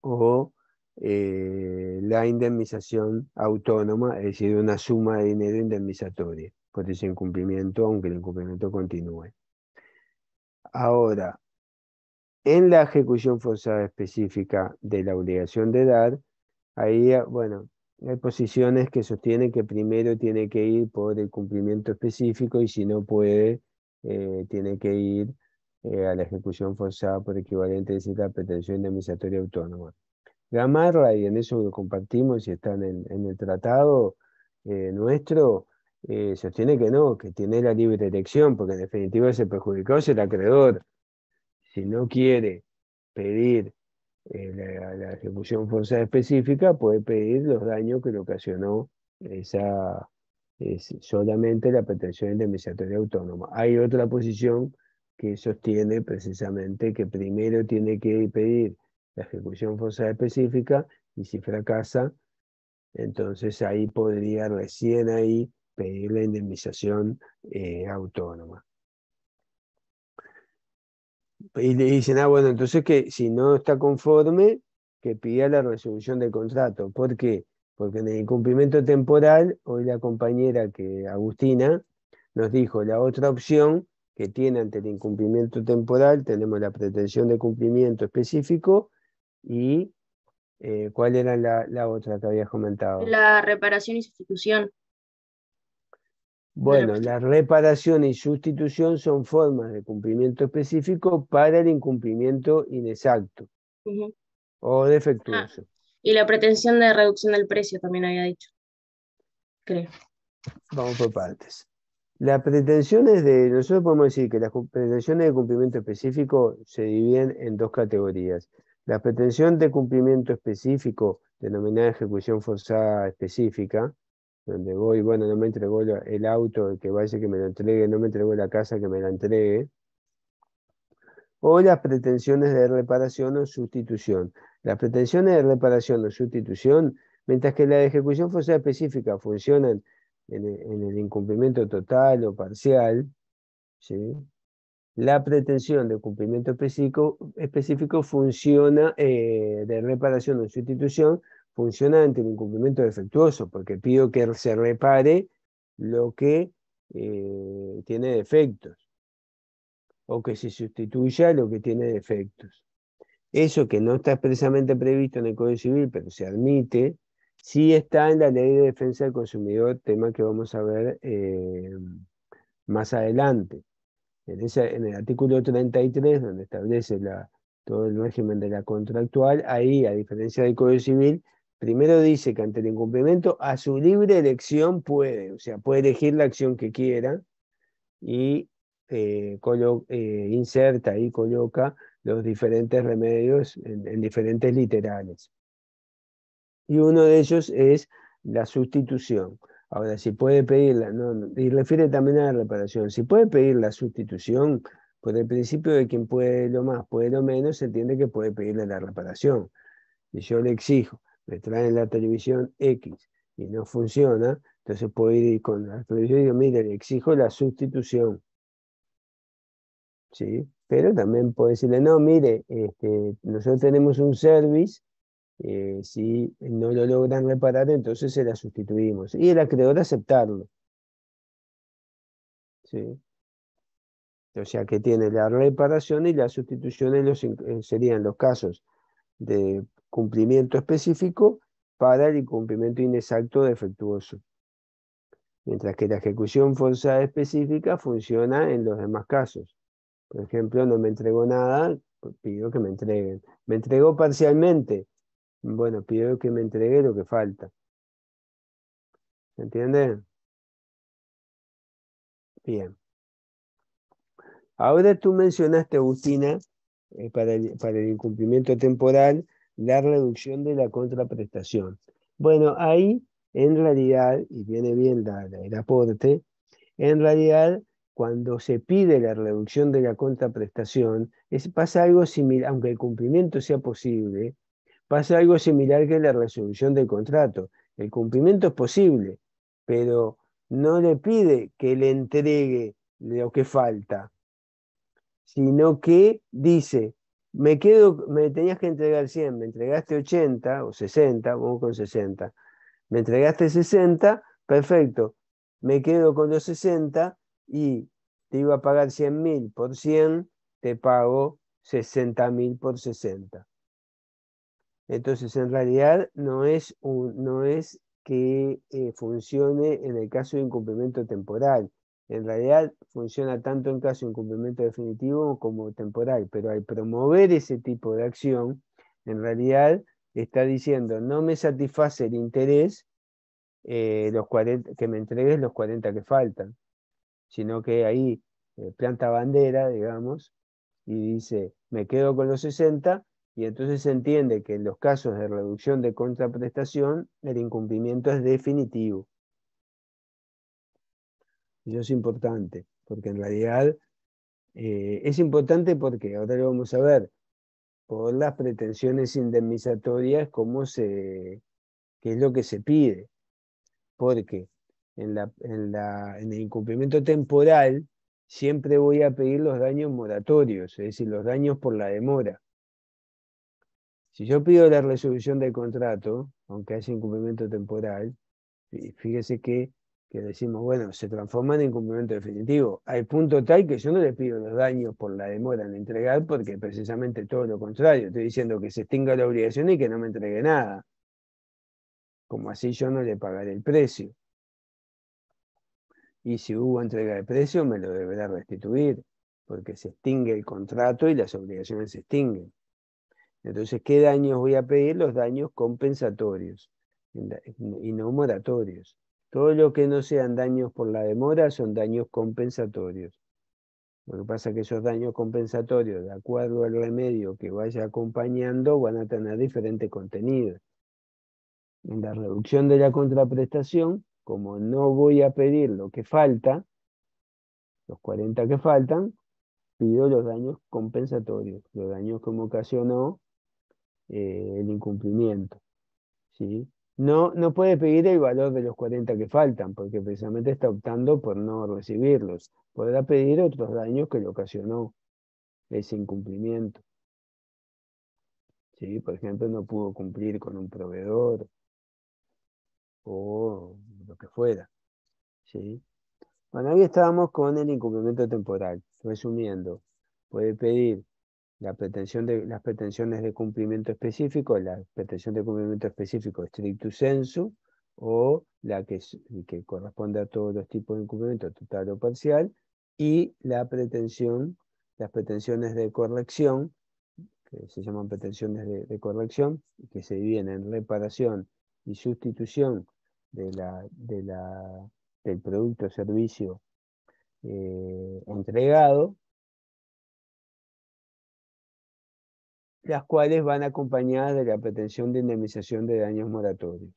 o la indemnización autónoma, es decir, una suma de dinero indemnizatoria por ese incumplimiento, aunque el incumplimiento continúe. Ahora, en la ejecución forzada específica de la obligación de dar, ahí, bueno, hay posiciones que sostienen que primero tiene que ir por el cumplimiento específico y si no puede, tiene que ir a la ejecución forzada por equivalente, es decir, la pretensión indemnizatoria autónoma. Gamarra, y en eso lo compartimos y está en el tratado nuestro, sostiene que no, que tiene la libre elección, porque en definitiva ese perjudicado es el acreedor. Si no quiere pedir la ejecución forzada específica, puede pedir los daños que le ocasionó solamente la pretensión indemnizatoria autónoma. Hay otra posición que sostiene precisamente que primero tiene que pedir la ejecución forzada específica y si fracasa, entonces ahí podría recién ahí pedir la indemnización autónoma. Y le dicen, bueno, entonces que si no está conforme, que pida la resolución del contrato. ¿Por qué? Porque en el incumplimiento temporal, hoy la compañera Agustina nos dijo la otra opción que tiene ante el incumplimiento temporal, tenemos la pretensión de cumplimiento específico y ¿cuál era la otra que habías comentado? La reparación y sustitución. Bueno, la reparación y sustitución son formas de cumplimiento específico para el incumplimiento inexacto o defectuoso. Y la pretensión de reducción del precio también había dicho, creo. Vamos por partes. Las pretensiones nosotros podemos decir que las pretensiones de cumplimiento específico se dividen en dos categorías. La pretensión de cumplimiento específico, denominada ejecución forzada específica, donde voy, bueno, no me entregó el auto, el que vaya que me lo entregue, no me entregó la casa que me la entregue. O las pretensiones de reparación o sustitución. Las pretensiones de reparación o sustitución, mientras que la de ejecución forzada específica funcionan en el incumplimiento total o parcial, ¿sí? La pretensión de cumplimiento específico funciona, de reparación o sustitución, funciona ante el incumplimiento defectuoso, porque pido que se repare lo que tiene defectos, o que se sustituya lo que tiene defectos. Eso que no está expresamente previsto en el Código Civil, pero se admite, sí está en la Ley de Defensa del Consumidor, tema que vamos a ver más adelante. En el artículo 33, donde establece todo el régimen de la contractual, ahí, a diferencia del Código Civil, primero dice que ante el incumplimiento, a su libre elección puede, o sea, puede elegir la acción que quiera y inserta y coloca los diferentes remedios en diferentes literales. Y uno de ellos es la sustitución. Ahora, si puede pedirla, y refiere también a la reparación, si puede pedir la sustitución, por el principio de quien puede lo más, puede lo menos, se entiende que puede pedirle la reparación. Si yo le exijo, me traen la televisión X y no funciona, entonces puedo ir con la televisión y digo, mire, le exijo la sustitución. ¿Sí? Pero también puede decirle, no, mire, nosotros tenemos un service, si no lo logran reparar, entonces se la sustituimos. Y el acreedor aceptarlo. ¿Sí? O sea que tiene la reparación y la sustitución serían los casos de cumplimiento específico para el incumplimiento inexacto o defectuoso. Mientras que la ejecución forzada específica funciona en los demás casos. Por ejemplo, no me entregó nada, pues pido que me entreguen. Me entregó parcialmente, bueno, pido que me entregue lo que falta. ¿Se entiende? Bien. Ahora tú mencionaste, Agustina, para el incumplimiento temporal, la reducción de la contraprestación. Bueno, ahí en realidad, y viene bien el aporte, en realidad cuando se pide la reducción de la contraprestación, pasa algo similar, aunque el cumplimiento sea posible, pasa algo similar que la resolución del contrato. El cumplimiento es posible, pero no le pide que le entregue lo que falta, sino que dice, me tenías que entregar 100, me entregaste 80 o 60, vamos con 60, me entregaste 60, perfecto, me quedo con los 60 y te iba a pagar 100.000 por 100, te pago 60.000 por 60. Entonces, en realidad no es que funcione en el caso de incumplimiento temporal. En realidad funciona tanto en caso de incumplimiento definitivo como temporal, pero al promover ese tipo de acción, en realidad está diciendo, no me satisface el interés los 40, que me entregues los 40 que faltan, sino que ahí planta bandera, digamos, y dice, me quedo con los 60, y entonces se entiende que en los casos de reducción de contraprestación, el incumplimiento es definitivo. Y eso es importante, porque en realidad es importante porque, ahora lo vamos a ver, por las pretensiones indemnizatorias, qué es lo que se pide. Porque en el incumplimiento temporal siempre voy a pedir los daños moratorios, es decir, los daños por la demora. Si yo pido la resolución del contrato, aunque haya incumplimiento temporal, fíjese que decimos, bueno, se transforma en incumplimiento definitivo. Al punto tal que yo no le pido los daños por la demora en entregar, porque precisamente todo lo contrario. Estoy diciendo que se extinga la obligación y que no me entregue nada. Como así yo no le pagaré el precio. Y si hubo entrega de precio, me lo deberá restituir, porque se extingue el contrato y las obligaciones se extinguen. Entonces, ¿qué daños voy a pedir? Los daños compensatorios y no moratorios. Todo lo que no sean daños por la demora son daños compensatorios. Lo que pasa es que esos daños compensatorios, de acuerdo al remedio que vaya acompañando, van a tener diferente contenido. En la reducción de la contraprestación, como no voy a pedir lo que falta, los 40 que faltan, pido los daños compensatorios, los daños que me ocasionó el incumplimiento. ¿Sí? No puede pedir el valor de los 40 que faltan, porque precisamente está optando por no recibirlos. Podrá pedir otros daños que le ocasionó ese incumplimiento. ¿Sí? Por ejemplo, no pudo cumplir con un proveedor o lo que fuera. ¿Sí? Bueno, ahí estábamos con el incumplimiento temporal. Resumiendo, puede pedir las pretensiones de cumplimiento específico, la pretensión de cumplimiento específico stricto sensu, o la que corresponde a todos los tipos de incumplimiento total o parcial, y las pretensiones de corrección, que se llaman pretensiones de corrección, que se dividen en reparación y sustitución del producto o servicio entregado, las cuales van acompañadas de la pretensión de indemnización de daños moratorios.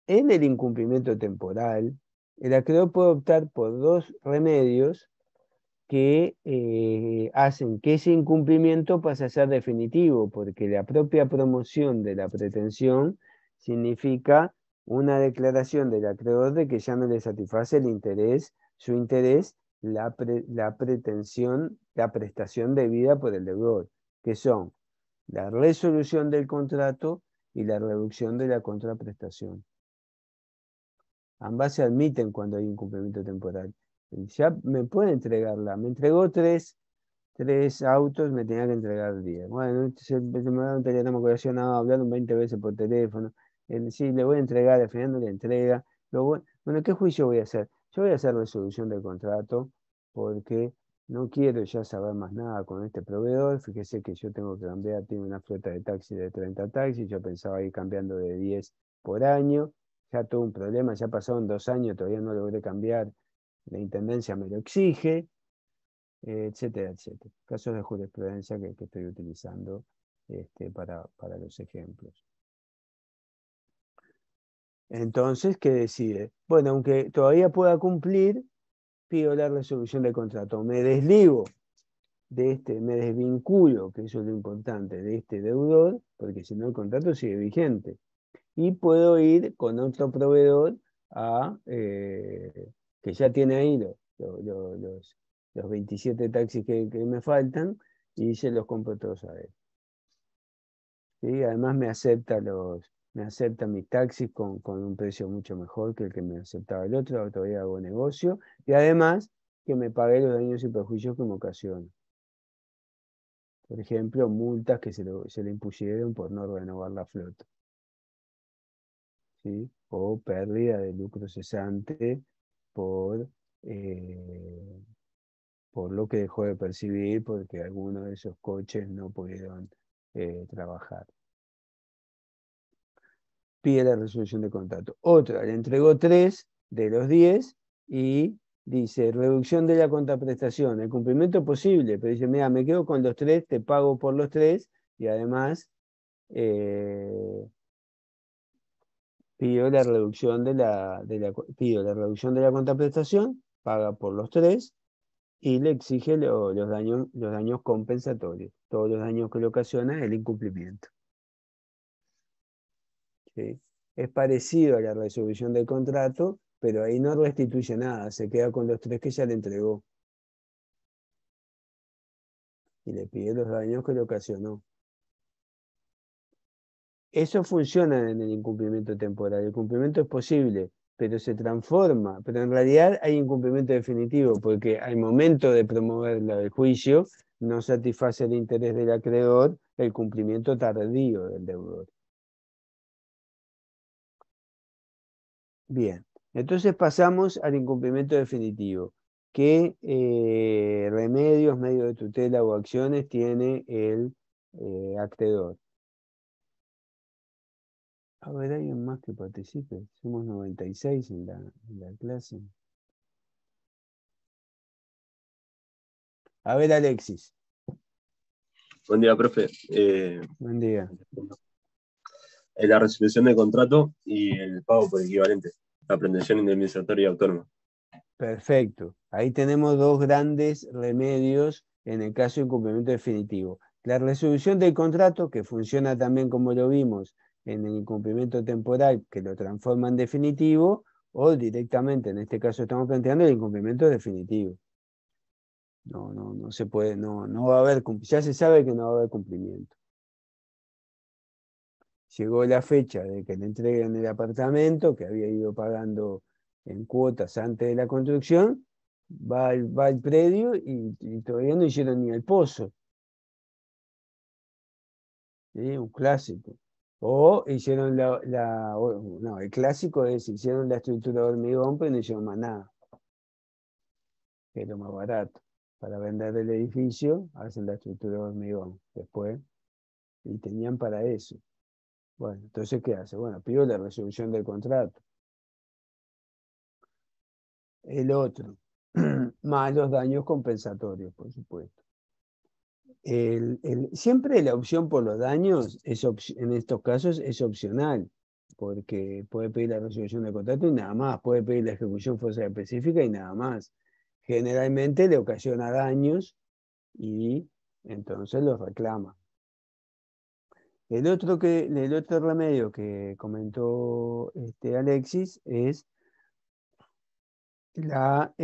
En el incumplimiento temporal, el acreedor puede optar por dos remedios que hacen que ese incumplimiento pase a ser definitivo, porque la propia promoción de la pretensión significa una declaración del acreedor de que ya no le satisface su interés, la pretensión, la prestación debida por el deudor, que son la resolución del contrato y la reducción de la contraprestación. Ambas se admiten cuando hay incumplimiento temporal. Ya me puede entregarla. Me entregó tres autos, me tenía que entregar 10. Bueno, me da un teléfono coleccionado, hablaron 20 veces por teléfono. Sí, le voy a entregar, al final no le entrega. Bueno, ¿qué juicio voy a hacer? Yo voy a hacer resolución del contrato porque no quiero ya saber más nada con este proveedor. Fíjese que yo tengo que cambiar, tiene una flota de taxis de 30 taxis, yo pensaba ir cambiando de 10 por año. Ya tuve un problema, ya pasaron 2 años, todavía no logré cambiar. La intendencia me lo exige, etcétera, etcétera. Casos de jurisprudencia que estoy utilizando para los ejemplos. Entonces, ¿qué decide? Bueno, aunque todavía pueda cumplir, pido la resolución del contrato. Me desligo me desvinculo, que eso es lo importante, de este deudor, porque si no el contrato sigue vigente. Y puedo ir con otro proveedor que ya tiene ahí los 27 taxis que me faltan y se los compro todos a él. ¿Sí? Además me acepta mis taxis con un precio mucho mejor que el que me aceptaba el otro, todavía hago negocio, y además que me pague los daños y perjuicios que me ocasionan. Por ejemplo, multas que se le impusieron por no renovar la flota. ¿Sí? O pérdida de lucro cesante por lo que dejó de percibir porque algunos de esos coches no pudieron trabajar. Pide la resolución de contrato. Otra, le entregó 3 de los 10 y dice, reducción de la contraprestación, el cumplimiento posible, pero dice, mira, me quedo con los 3, te pago por los 3 y además pido la reducción de la contraprestación, paga por los 3 y le exige los daños compensatorios, todos los daños que le ocasiona el incumplimiento. ¿Sí? Es parecido a la resolución del contrato, pero ahí no restituye nada, se queda con los 3 que ya le entregó. Y le pide los daños que le ocasionó. Eso funciona en el incumplimiento temporal. El cumplimiento es posible, pero se transforma. Pero en realidad hay incumplimiento definitivo, porque al momento de promover el juicio, no satisface el interés del acreedor el cumplimiento tardío del deudor. Bien, entonces pasamos al incumplimiento definitivo. ¿Qué remedios, medios de tutela o acciones tiene el acreedor? A ver, ¿hay un más que participe? Somos 96 en la clase. A ver, Alexis. Buen día, profe. Buen día. La resolución de contrato y el pago por equivalente. La pretensión indemnizatoria autónoma. Perfecto. Ahí tenemos 2 grandes remedios en el caso de incumplimiento definitivo. La resolución del contrato, que funciona también como lo vimos en el incumplimiento temporal, que lo transforma en definitivo, o directamente, en este caso estamos planteando el incumplimiento definitivo. No se puede, no va a haber, ya se sabe que no va a haber cumplimiento. Llegó la fecha de que le entreguen el apartamento, que había ido pagando en cuotas antes de la construcción, va al predio y todavía no hicieron ni el pozo. ¿Sí? Un clásico. O hicieron el clásico es, hicieron la estructura de hormigón, pero no hicieron más nada. Que es lo más barato. Para vender el edificio, hacen la estructura de hormigón. Después, y tenían para eso. Bueno, entonces, ¿qué hace? Bueno, pido la resolución del contrato. El otro, más los daños compensatorios, por supuesto. Siempre la opción por los daños, en estos casos, es opcional, porque puede pedir la resolución del contrato y nada más, puede pedir la ejecución forzada específica y nada más. Generalmente le ocasiona daños y entonces los reclama. El otro remedio que comentó Alexis es la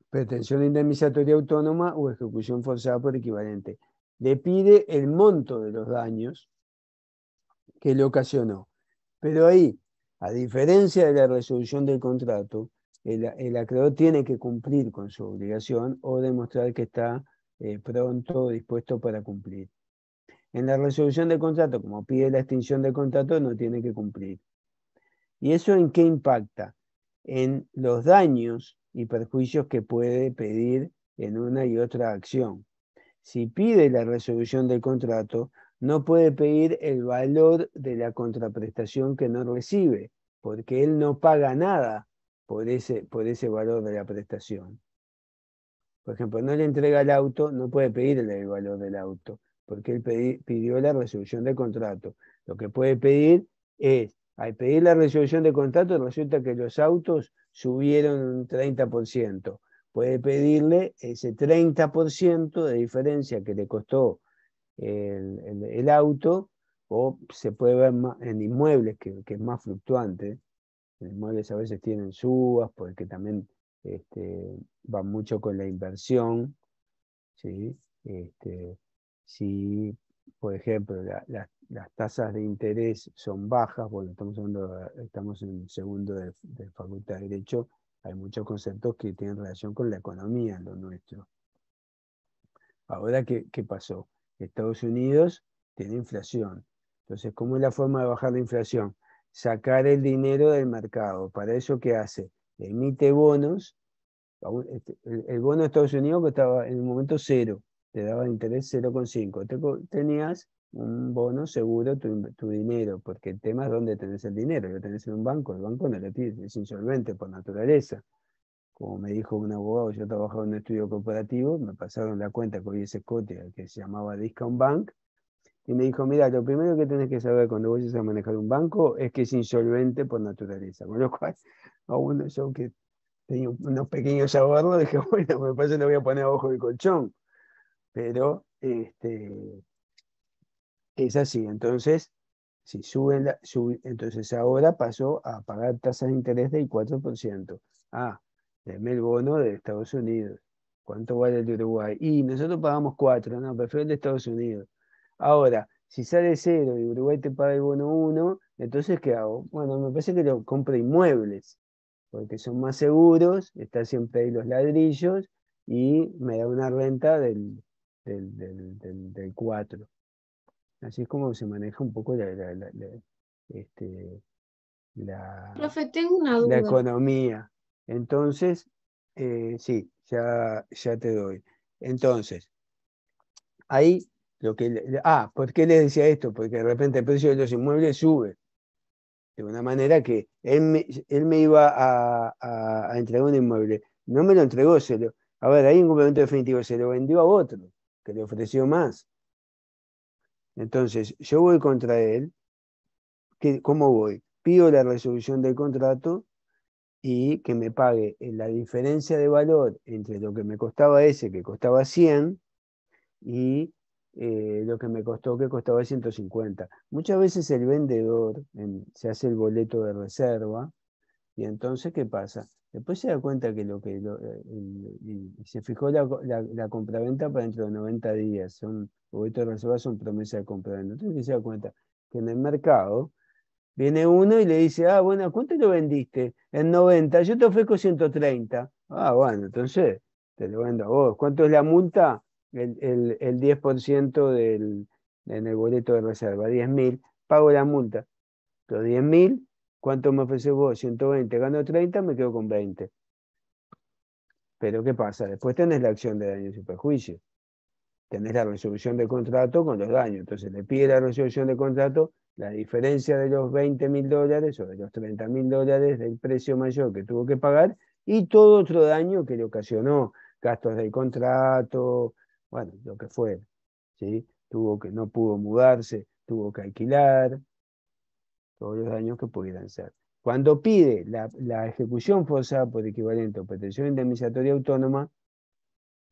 pretensión indemnizatoria autónoma o ejecución forzada por equivalente. Le pide el monto de los daños que le ocasionó. Pero ahí, a diferencia de la resolución del contrato, el acreedor tiene que cumplir con su obligación o demostrar que está pronto, dispuesto para cumplir. En la resolución del contrato, como pide la extinción del contrato, no tiene que cumplir. ¿Y eso en qué impacta? En los daños y perjuicios que puede pedir en una y otra acción. Si pide la resolución del contrato, no puede pedir el valor de la contraprestación que no recibe, porque él no paga nada por ese valor de la prestación. Por ejemplo, no le entrega el auto, no puede pedirle el valor del auto, porque él pidió la resolución del contrato. Lo que puede pedir es, al pedir la resolución del contrato, resulta que los autos subieron un 30%. Puede pedirle ese 30% de diferencia que le costó el auto, o se puede ver en inmuebles, que es más fluctuante. En inmuebles a veces tienen subas, porque también va mucho con la inversión, ¿sí? Si, por ejemplo, las tasas de interés son bajas, bueno, estamos en segundo de Facultad de Derecho, hay muchos conceptos que tienen relación con la economía en lo nuestro. Ahora, ¿qué pasó? Estados Unidos tiene inflación. Entonces, ¿cómo es la forma de bajar la inflación? Sacar el dinero del mercado. ¿Para eso qué hace? Emite bonos. El bono de Estados Unidos costaba en un momento 0, te daba interés 0,5. Tenías un bono seguro, tu dinero, porque el tema es dónde tenés el dinero. Lo tenés en un banco, el banco no lo tiene, es insolvente por naturaleza. Como me dijo un abogado, yo trabajaba en un estudio cooperativo, me pasaron la cuenta que hoy es Scotia, que se llamaba Discount Bank, y me dijo, mira, lo primero que tenés que saber cuando vayas a manejar un banco es que es insolvente por naturaleza. Con lo cual, a uno yo que tenía unos pequeños ahorros, dije, bueno, me parece que lo voy a poner abajo del colchón. Pero es así. Entonces, si entonces ahora pasó a pagar tasas de interés del 4%. Ah, deme el bono de Estados Unidos. ¿Cuánto vale el de Uruguay? Y nosotros pagamos 4, no, prefiero el de Estados Unidos. Ahora, si sale 0 y Uruguay te paga el bono 1, entonces ¿qué hago? Bueno, me parece que lo compro inmuebles, porque son más seguros, está siempre ahí los ladrillos y me da una renta del 4. Así es como se maneja un poco Profe, tengo una la duda. economía. Entonces, sí, ya te doy. Entonces, ahí ¿por qué les decía esto? Porque de repente el precio de los inmuebles sube. De una manera que él me iba a entregar un inmueble. No me lo entregó, a ver, hay un complemento definitivo, se lo vendió a otro, que le ofreció más. Entonces, yo voy contra él. ¿Cómo voy? Pido la resolución del contrato y que me pague la diferencia de valor entre lo que me costaba ese, que costaba 100, y lo que me costó, que costaba 150. Muchas veces el vendedor se hace el boleto de reserva, y entonces, ¿qué pasa? Después se da cuenta que y se fijó la compraventa para dentro de 90 días. Son boletos de reserva, son promesas de compraventa. Entonces se da cuenta que en el mercado viene uno y le dice, bueno, ¿cuánto lo vendiste? En 90, yo te ofrezco 130. Bueno, entonces te lo vendo a vos. ¿Cuánto es la multa? El 10% en el boleto de reserva, 10.000. Pago la multa. Los 10.000, ¿cuánto me ofreces vos? 120, gano 30, me quedo con 20. Pero ¿qué pasa? Después tenés la acción de daños y perjuicios. Tenés la resolución del contrato con los daños. Entonces le pide la resolución del contrato, la diferencia de los $20.000 o de los $30.000 del precio mayor que tuvo que pagar y todo otro daño que le ocasionó, gastos del contrato, bueno, lo que fuera, ¿sí? No pudo mudarse, tuvo que alquilar, todos los daños que pudieran ser. Cuando pide la ejecución forzada por equivalente o pretensión indemnizatoria autónoma,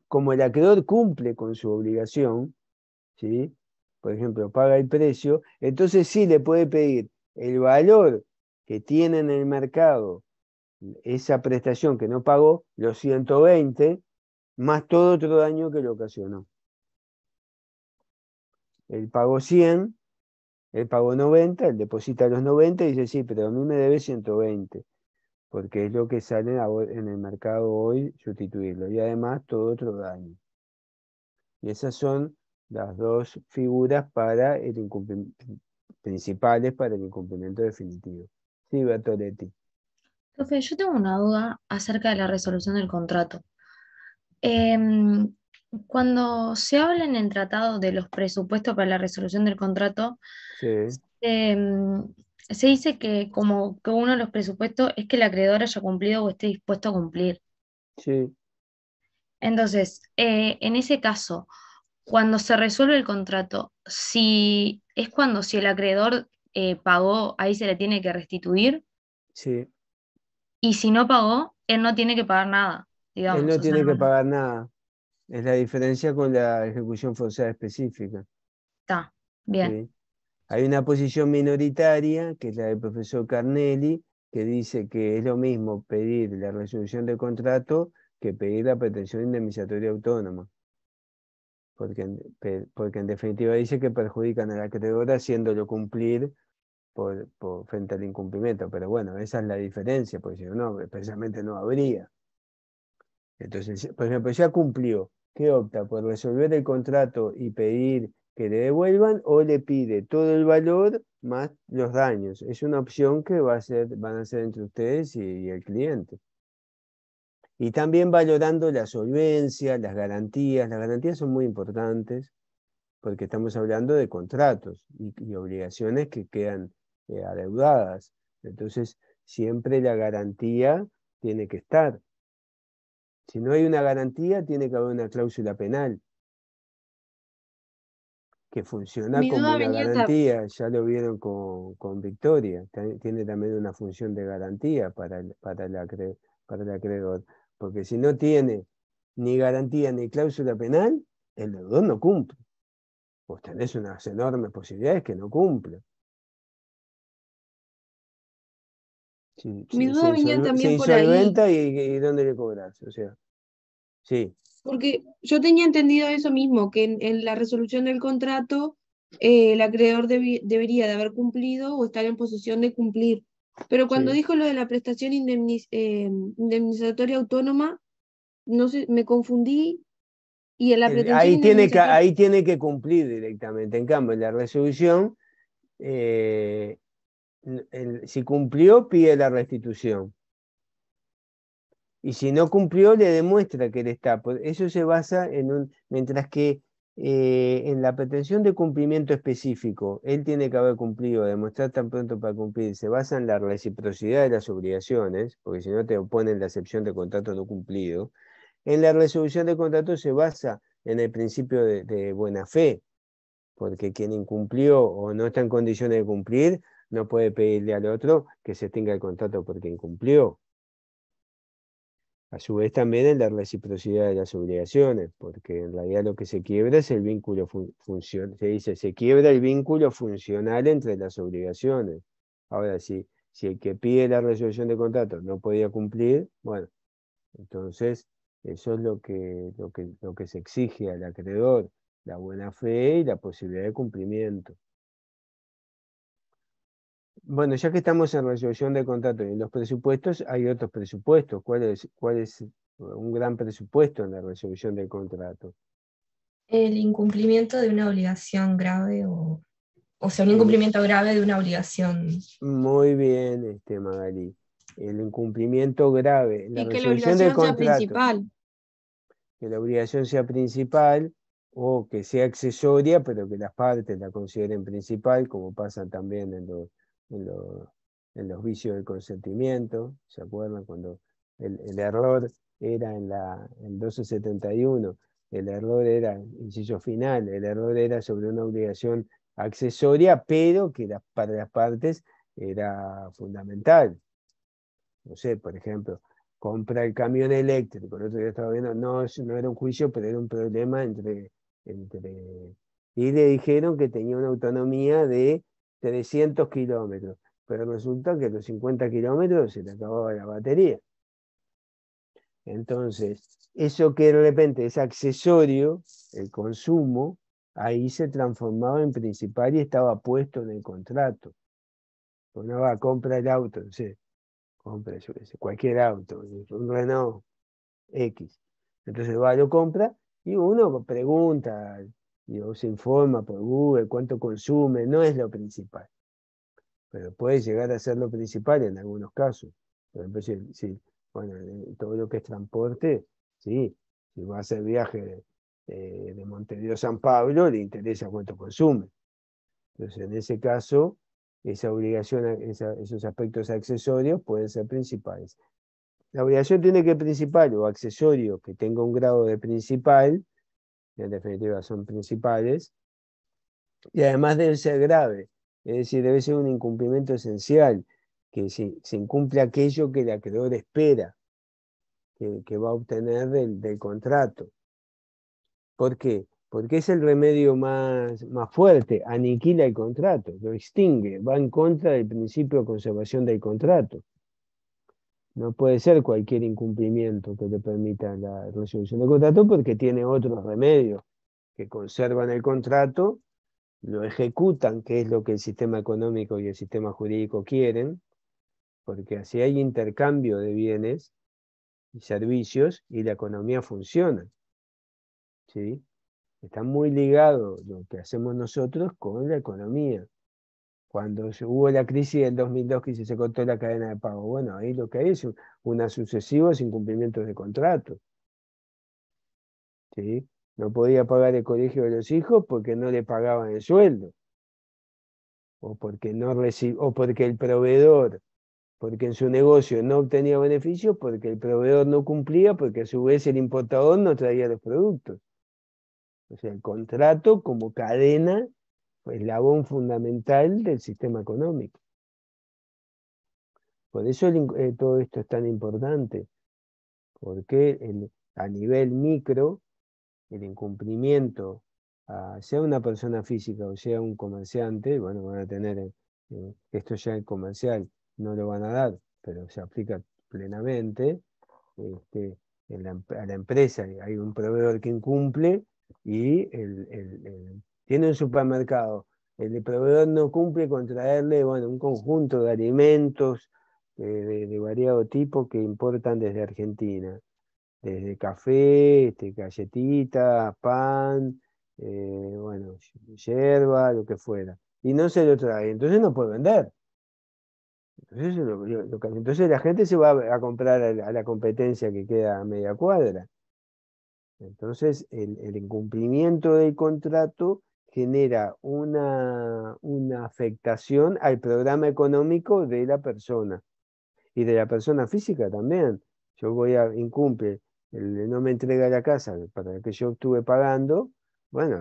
como el acreedor cumple con su obligación, ¿sí? Por ejemplo, paga el precio, entonces sí le puede pedir el valor que tiene en el mercado esa prestación que no pagó, los 120, más todo otro daño que le ocasionó. Él pagó 100, él pagó 90, él deposita los 90 y dice, sí, pero a mí me debe 120. porque es lo que sale en el mercado hoy sustituirlo, y además todo otro daño. Y esas son las dos figuras para el principales para el incumplimiento definitivo. Sí, Bertoletti. Profe, yo tengo una duda acerca de la resolución del contrato. Em, Cuando se habla en el tratado de los presupuestos para la resolución del contrato, Sí, em, se dice que como que uno de los presupuestos es que el acreedor haya cumplido o esté dispuesto a cumplir. sí. Entonces, en ese caso, cuando se resuelve el contrato, si es cuando si el acreedor pagó, ahí se le tiene que restituir, Sí, y si no pagó, él no tiene que pagar nada, él digamos. no O sea, tiene que no pagar nada. Es la diferencia con la ejecución forzada específica. está bien. ¿Sí? Hay una posición minoritaria, que es la del profesor Carnelli, que dice que es lo mismo pedir la resolución del contrato que pedir la pretensión indemnizatoria autónoma. Porque en definitiva dice que perjudican al acreedor haciéndolo cumplir frente al incumplimiento. Pero bueno, esa es la diferencia, porque si no, precisamente no habría. Entonces, por ejemplo, ya cumplió. ¿Qué opta? ¿Por resolver el contrato y pedir que le devuelvan o le pide todo el valor más los daños? Es una opción que van a hacer entre ustedes y el cliente. Y también valorando la solvencia, las garantías. Las garantías son muy importantes porque estamos hablando de contratos y obligaciones que quedan adeudadas. Entonces, siempre la garantía tiene que estar. Si no hay una garantía, tiene que haber una cláusula penal que funciona Mi como duda una venía garantía. Ya lo vieron con Victoria. Tiene también una función de garantía para el acreedor. Porque si no tiene ni garantía ni cláusula penal, el deudor no cumple. Vos tenés unas enormes posibilidades que no cumple. Mi duda venía Se también por ahí, insolventa y ¿dónde le cobras? O sea, sí. porque yo tenía entendido eso mismo, que en la resolución del contrato el acreedor debería de haber cumplido o estar en posesión de cumplir. Pero cuando Sí. dijo lo de la prestación indemnizatoria autónoma, no sé, me confundí y en la pretensión indemnizatoria, Ahí tiene que cumplir directamente. En cambio, en la resolución, si cumplió, pide la restitución. Y si no cumplió, le demuestra que él está. Eso se basa mientras que en la pretensión de cumplimiento específico, él tiene que haber cumplido, demostrar tan pronto para cumplir, se basa en la reciprocidad de las obligaciones, porque si no te oponen la excepción de contrato no cumplido. En la resolución de contrato se basa en el principio de buena fe, porque quien incumplió o no está en condiciones de cumplir, no puede pedirle al otro que se extinga el contrato porque incumplió. A su vez también en la reciprocidad de las obligaciones, porque en realidad lo que se quiebra es el vínculo funcional. Se dice, se quiebra el vínculo funcional entre las obligaciones. Ahora, si el que pide la resolución de contrato no podía cumplir, bueno, entonces eso es lo que se exige al acreedor, la buena fe y la posibilidad de cumplimiento. Bueno, ya que estamos en resolución de contrato y en los presupuestos, hay otros presupuestos. ¿Cuál es un gran presupuesto en la resolución del contrato? El incumplimiento de una obligación grave o sea, un El- incumplimiento grave de una obligación. Muy bien, Magalí. El incumplimiento grave en la y que la resolución del obligación sea contrato, principal. que la obligación sea principal o que sea accesoria, pero que las partes la consideren principal, como pasa también en los, en los vicios del consentimiento. ¿Se acuerdan? Cuando el error era en el 1271, el error era, inciso final, el error era sobre una obligación accesoria, pero que para las partes era fundamental. No sé, por ejemplo, compra el camión eléctrico. El otro día estaba viendo, no era un juicio, pero era un problema y le dijeron que tenía una autonomía de 300 kilómetros, pero resulta que a los 50 kilómetros se le acababa la batería. Entonces, eso que de repente es accesorio, el consumo, ahí se transformaba en principal y estaba puesto en el contrato. Uno va, compra el auto, no sé, compra cualquier auto, un Renault X. Entonces va, lo compra y uno pregunta, se informa por Google cuánto consume, no es lo principal, pero puede llegar a ser lo principal en algunos casos. Por ejemplo, bueno, todo lo que es transporte, sí, si va a hacer viaje de Montevideo a San Pablo, le interesa cuánto consume. Entonces, en ese caso, esa obligación, esos aspectos accesorios pueden ser principales. La obligación tiene que ser principal o accesorio que tenga un grado de principal, en definitiva son principales, y además debe ser grave, es decir, debe ser un incumplimiento esencial, que se incumple aquello que el acreedor espera que va a obtener del contrato. ¿Por qué? Porque es el remedio más fuerte, aniquila el contrato, lo extingue, va en contra del principio de conservación del contrato. No puede ser cualquier incumplimiento que le permita la resolución del contrato porque tiene otros remedios que conservan el contrato, lo ejecutan, que es lo que el sistema económico y el sistema jurídico quieren, porque así hay intercambio de bienes y servicios y la economía funciona. ¿Sí? Está muy ligado lo que hacemos nosotros con la economía. Cuando hubo la crisis del 2002 que se cortó la cadena de pago, bueno, ahí lo que hay es unos sucesivos incumplimientos de contrato. ¿Sí? No podía pagar el colegio de los hijos porque no le pagaban el sueldo. O porque el proveedor, porque en su negocio no obtenía beneficios, porque el proveedor no cumplía, porque a su vez el importador no traía los productos. O sea, el contrato como cadena, eslabón fundamental del sistema económico. Por eso todo esto es tan importante, porque a nivel micro, el incumplimiento, sea una persona física o sea un comerciante, bueno, van a tener, esto ya el comercial no lo van a dar, pero se aplica plenamente, a la empresa hay un proveedor que incumple y tiene un supermercado, el proveedor no cumple con traerle, bueno, un conjunto de alimentos de variado tipo que importan desde Argentina. Desde café, galletitas, pan, bueno, yerba, lo que fuera. Y no se lo trae, entonces no puede vender. Entonces la gente se va a comprar a la competencia que queda a media cuadra. Entonces el incumplimiento del contrato genera una afectación al programa económico de la persona y de la persona física también. Yo incumple, no me entrega la casa para que yo estuve pagando, bueno,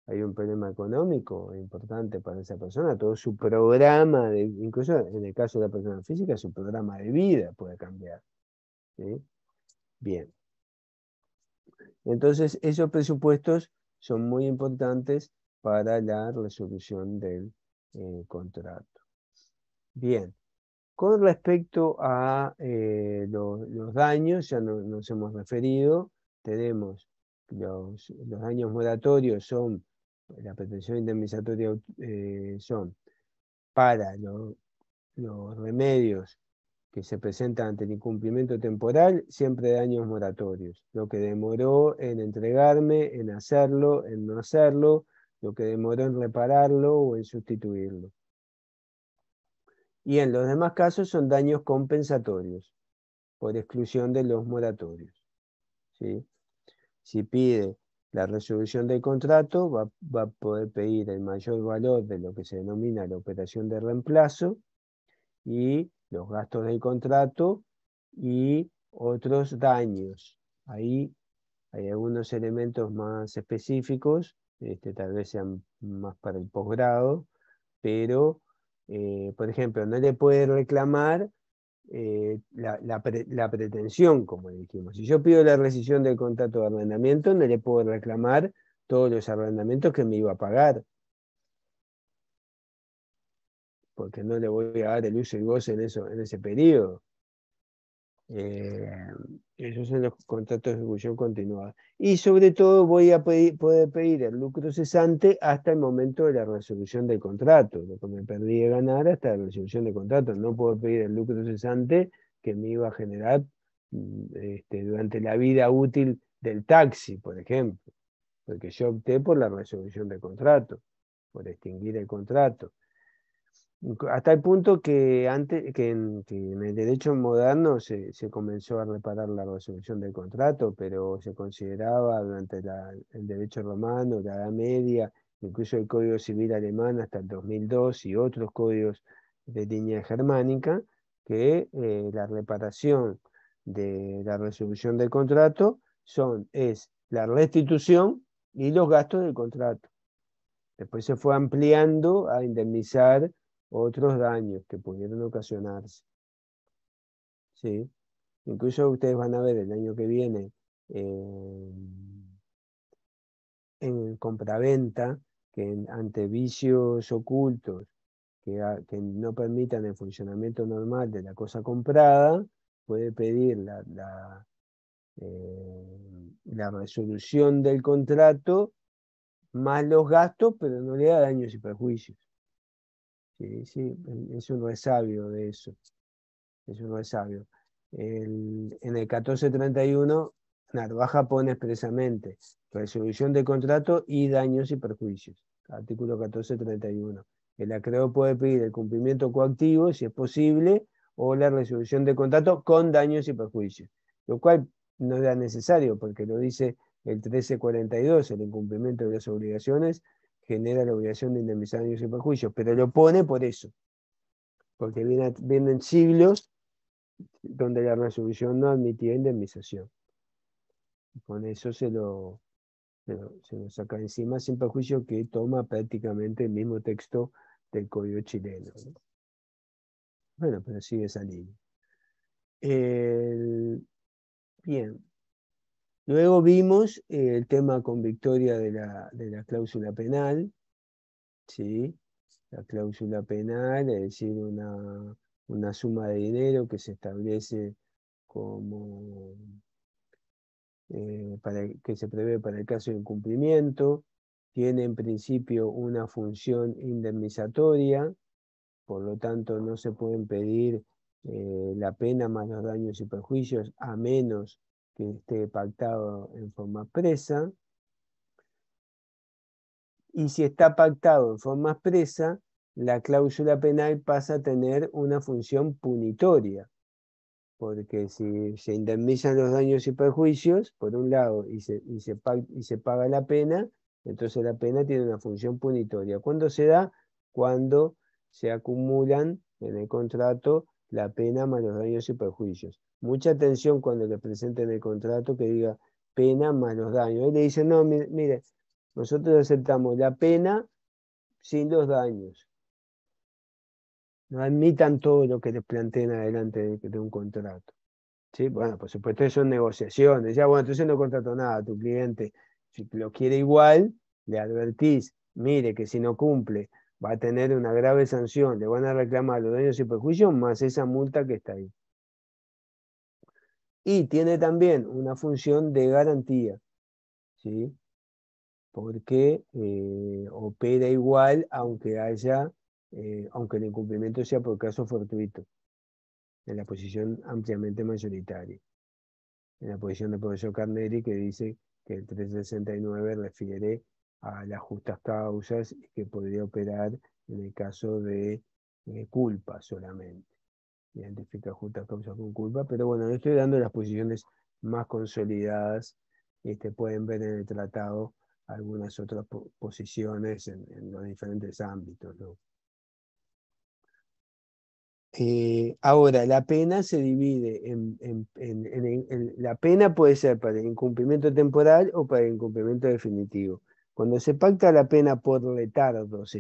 hay un problema económico importante para esa persona, todo su programa, incluso en el caso de la persona física, su programa de vida puede cambiar. ¿Sí? Bien. Entonces, esos presupuestos son muy importantes para la resolución del contrato. Bien. Con respecto a los daños, ya nos hemos referido, tenemos los daños moratorios la pretensión indemnizatoria son para los remedios que se presentan ante el incumplimiento temporal, siempre daños moratorios. Lo que demoró en entregarme, en hacerlo, en no hacerlo, lo que demoró en repararlo o en sustituirlo. Y en los demás casos son daños compensatorios, por exclusión de los moratorios. ¿Sí? Si pide la resolución del contrato, va a poder pedir el mayor valor de lo que se denomina la operación de reemplazo y los gastos del contrato y otros daños. Ahí hay algunos elementos más específicos, tal vez sean más para el posgrado, pero, por ejemplo, no le puede reclamar la pretensión, como dijimos. Si yo pido la rescisión del contrato de arrendamiento, no le puedo reclamar todos los arrendamientos que me iba a pagar, porque no le voy a dar el uso y goce en ese periodo. Esos son los contratos de ejecución continuada. Y sobre todo voy a poder pedir el lucro cesante hasta el momento de la resolución del contrato. Lo que me perdí de ganar hasta la resolución del contrato. No puedo pedir el lucro cesante que me iba a generar durante la vida útil del taxi, por ejemplo. Porque yo opté por la resolución del contrato, por extinguir el contrato. Hasta el punto que, en el derecho moderno se comenzó a reparar la resolución del contrato, pero se consideraba durante el derecho romano, la Edad Media, incluso el Código Civil alemán hasta el 2002 y otros códigos de línea germánica, que la reparación de la resolución del contrato es la restitución y los gastos del contrato. Después se fue ampliando a indemnizar otros daños que pudieron ocasionarse. ¿Sí? Incluso ustedes van a ver el año que viene en compraventa que ante vicios ocultos que no permitan el funcionamiento normal de la cosa comprada, puede pedir la resolución del contrato más los gastos, pero no le da daños y perjuicios. Sí, sí, es un resabio de eso. Es un resabio. En el 1431, Narvaja pone expresamente resolución de contrato y daños y perjuicios. Artículo 1431. El acreedor puede pedir el cumplimiento coactivo, si es posible, o la resolución de contrato con daños y perjuicios. Lo cual no era necesario, porque lo dice el 1342, el incumplimiento de las obligaciones genera la obligación de indemnizar daños y perjuicios, pero lo pone por eso, porque vienen siglos donde la resolución no admitía indemnización. Y con eso se lo saca encima sin perjuicio, que toma prácticamente el mismo texto del Código chileno, ¿no? Bueno, pero sigue esa línea. Bien. Luego vimos el tema con Victoria de la cláusula penal, ¿sí? La cláusula penal, es decir, una suma de dinero que se establece como que se prevé para el caso de incumplimiento, tiene en principio una función indemnizatoria, por lo tanto no se pueden pedir la pena más los daños y perjuicios a menos que esté pactado en forma expresa. Y si está pactado en forma expresa, la cláusula penal pasa a tener una función punitoria, porque si se indemnizan los daños y perjuicios, por un lado, y se paga la pena, entonces la pena tiene una función punitoria. ¿Cuándo se da? Cuando se acumulan en el contrato la pena más los daños y perjuicios. Mucha atención cuando le presenten el contrato que diga pena más los daños. Él le dice, no, mire, nosotros aceptamos la pena sin los daños. No admitan todo lo que les planteen adelante de un contrato. ¿Sí? Bueno, por supuesto, eso son negociaciones. Ya, bueno, entonces no contrato nada a tu cliente. Si lo quiere igual, le advertís, mire que si no cumple va a tener una grave sanción, le van a reclamar los daños y perjuicios más esa multa que está ahí. Y tiene también una función de garantía, ¿sí? Porque opera igual aunque el incumplimiento sea por caso fortuito, en la posición ampliamente mayoritaria. En la posición del profesor Carneri, que dice que el 369 refiere a las justas causas y que podría operar en el caso de culpa solamente. Identifica justas causas con culpa, pero bueno, le estoy dando las posiciones más consolidadas. Pueden ver en el tratado algunas otras posiciones en los diferentes ámbitos, ¿no? Ahora, la pena se divide la pena puede ser para el incumplimiento temporal o para el incumplimiento definitivo. Cuando se pacta la pena por retardo, se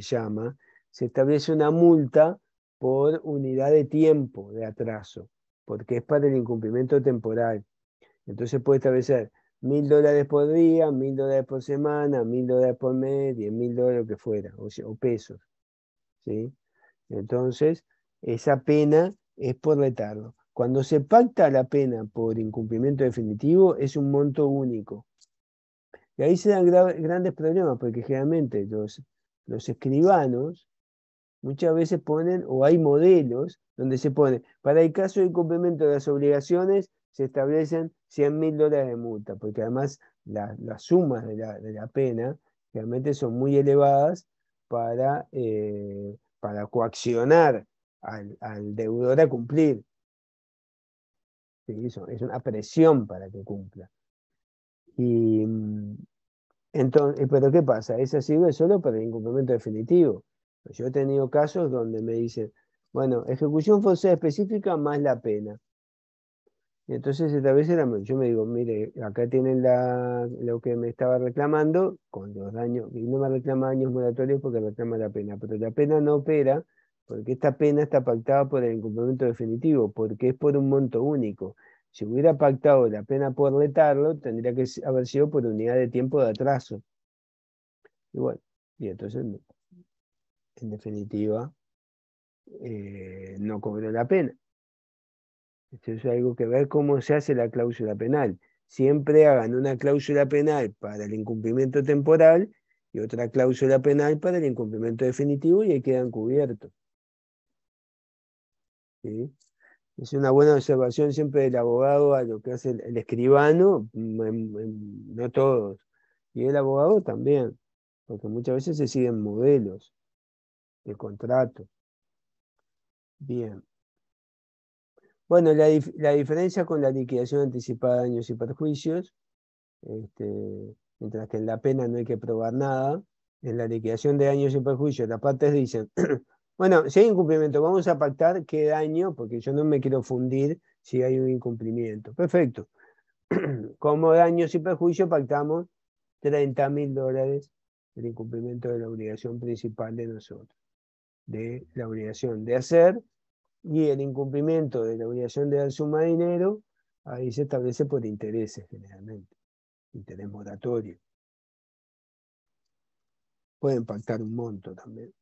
establece una multa por unidad de tiempo de atraso, porque es para el incumplimiento temporal. Entonces puede establecer $1.000 por día, $1.000 por semana, $1.000 por mes, $10.000, lo que fuera, o pesos, ¿sí? Entonces, esa pena es por retardo. Cuando se pacta la pena por incumplimiento definitivo, es un monto único. Y ahí se dan grandes problemas, porque generalmente los escribanos muchas veces ponen, o hay modelos donde se pone, para el caso de incumplimiento de las obligaciones, se establecen $100.000 de multa, porque además las sumas de la pena realmente son muy elevadas para coaccionar al deudor a cumplir. Sí, eso es una presión para que cumpla. Y entonces, ¿pero qué pasa? Esa sirve solo para el incumplimiento definitivo. Yo he tenido casos donde me dicen, bueno, ejecución forzada específica más la pena. Y entonces esta vez yo me digo, mire, acá tienen lo que me estaba reclamando con los daños, y no me reclama daños moratorios porque reclama la pena, pero la pena no opera porque esta pena está pactada por el incumplimiento definitivo, porque es por un monto único. Si hubiera pactado la pena por retarlo, tendría que haber sido por unidad de tiempo de atraso. Y bueno, y entonces, en definitiva, no cobró la pena. Esto es algo que ver cómo se hace la cláusula penal. Siempre hagan una cláusula penal para el incumplimiento temporal y otra cláusula penal para el incumplimiento definitivo y ahí quedan cubiertos. ¿Sí? Es una buena observación siempre del abogado a lo que hace el escribano, no todos, y el abogado también, porque muchas veces se siguen modelos de contrato. Bien. Bueno, la diferencia con la liquidación anticipada de daños y perjuicios, mientras que en la pena no hay que probar nada, en la liquidación de daños y perjuicios las partes dicen, bueno, si hay incumplimiento, vamos a pactar qué daño, porque yo no me quiero fundir si hay un incumplimiento. Perfecto. Como daños y perjuicios pactamos $30.000 el incumplimiento de la obligación principal de nosotros, de la obligación de hacer. Y el incumplimiento de la obligación de dar suma de dinero, ahí se establece por intereses generalmente, interés moratorio. Pueden pactar un monto también,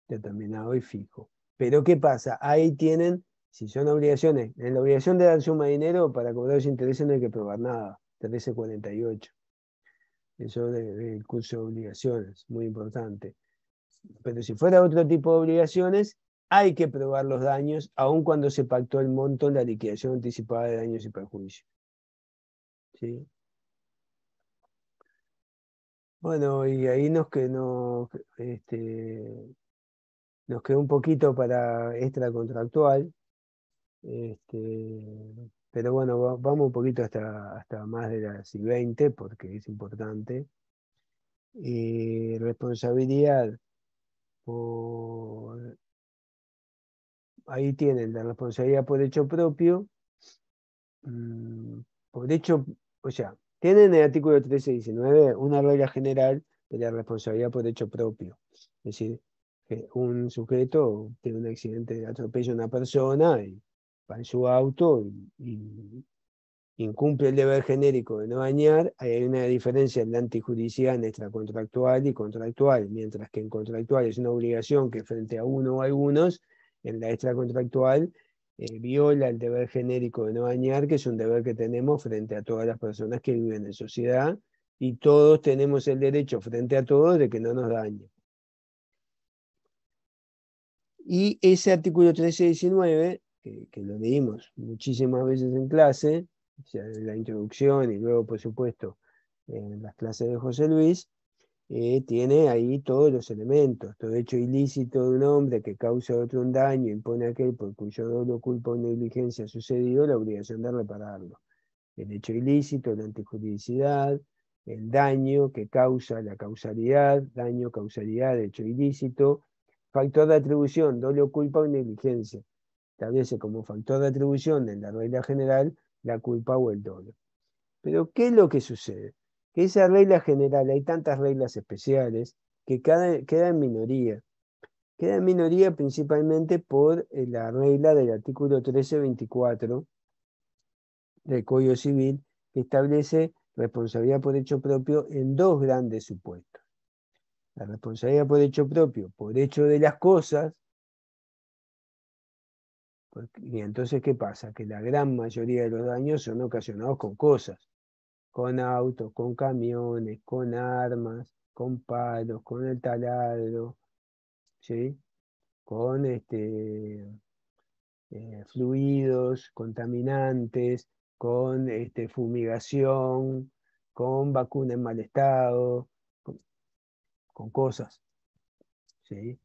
determinado y fijo. Pero ¿qué pasa? Ahí tienen, si son obligaciones, en la obligación de dar suma de dinero, para cobrar los intereses no hay que probar nada, 1348. Eso del curso de obligaciones, muy importante. Pero si fuera otro tipo de obligaciones, hay que probar los daños, aun cuando se pactó el monto en la liquidación anticipada de daños y perjuicios. ¿Sí? Bueno, y ahí nos quedó un poquito para extracontractual. Pero bueno, vamos un poquito hasta más de las 20, porque es importante. Responsabilidad por... Ahí tienen la responsabilidad por hecho propio. Por hecho, o sea, tienen en el artículo 1319 una regla general de la responsabilidad por hecho propio. Es decir, que un sujeto tiene un accidente, atropella a una persona y va en su auto y incumple el deber genérico de no dañar. Hay una diferencia en la antijudicial en extracontractual y contractual, mientras que en contractual es una obligación que frente a uno o algunos, en la extracontractual viola el deber genérico de no dañar, que es un deber que tenemos frente a todas las personas que viven en sociedad, y todos tenemos el derecho frente a todos de que no nos dañen. Y ese artículo 1319, que lo leímos muchísimas veces en clase, o sea, en la introducción y luego, por supuesto, en las clases de José Luis, tiene ahí todos los elementos. Todo hecho ilícito de un hombre que causa a otro un daño, impone a aquel por cuyo dolo, culpa o negligencia ha sucedido la obligación de repararlo. El hecho ilícito, la antijuridicidad, el daño que causa la causalidad, daño, causalidad, hecho ilícito, factor de atribución, dolo, culpa o negligencia. Establece como factor de atribución en la regla general la culpa o el dolo. Pero ¿qué es lo que sucede? Que esa regla general, hay tantas reglas especiales que queda en minoría. Queda en minoría principalmente por la regla del artículo 1324 del Código Civil, que establece responsabilidad por hecho propio en dos grandes supuestos. La responsabilidad por hecho propio, por hecho de las cosas, Y entonces, ¿qué pasa? Que la gran mayoría de los daños son ocasionados con cosas, con autos, con camiones, con armas, con palos, con el taladro, ¿sí? Con fluidos, contaminantes, con fumigación, con vacuna en mal estado, con cosas, ¿sí?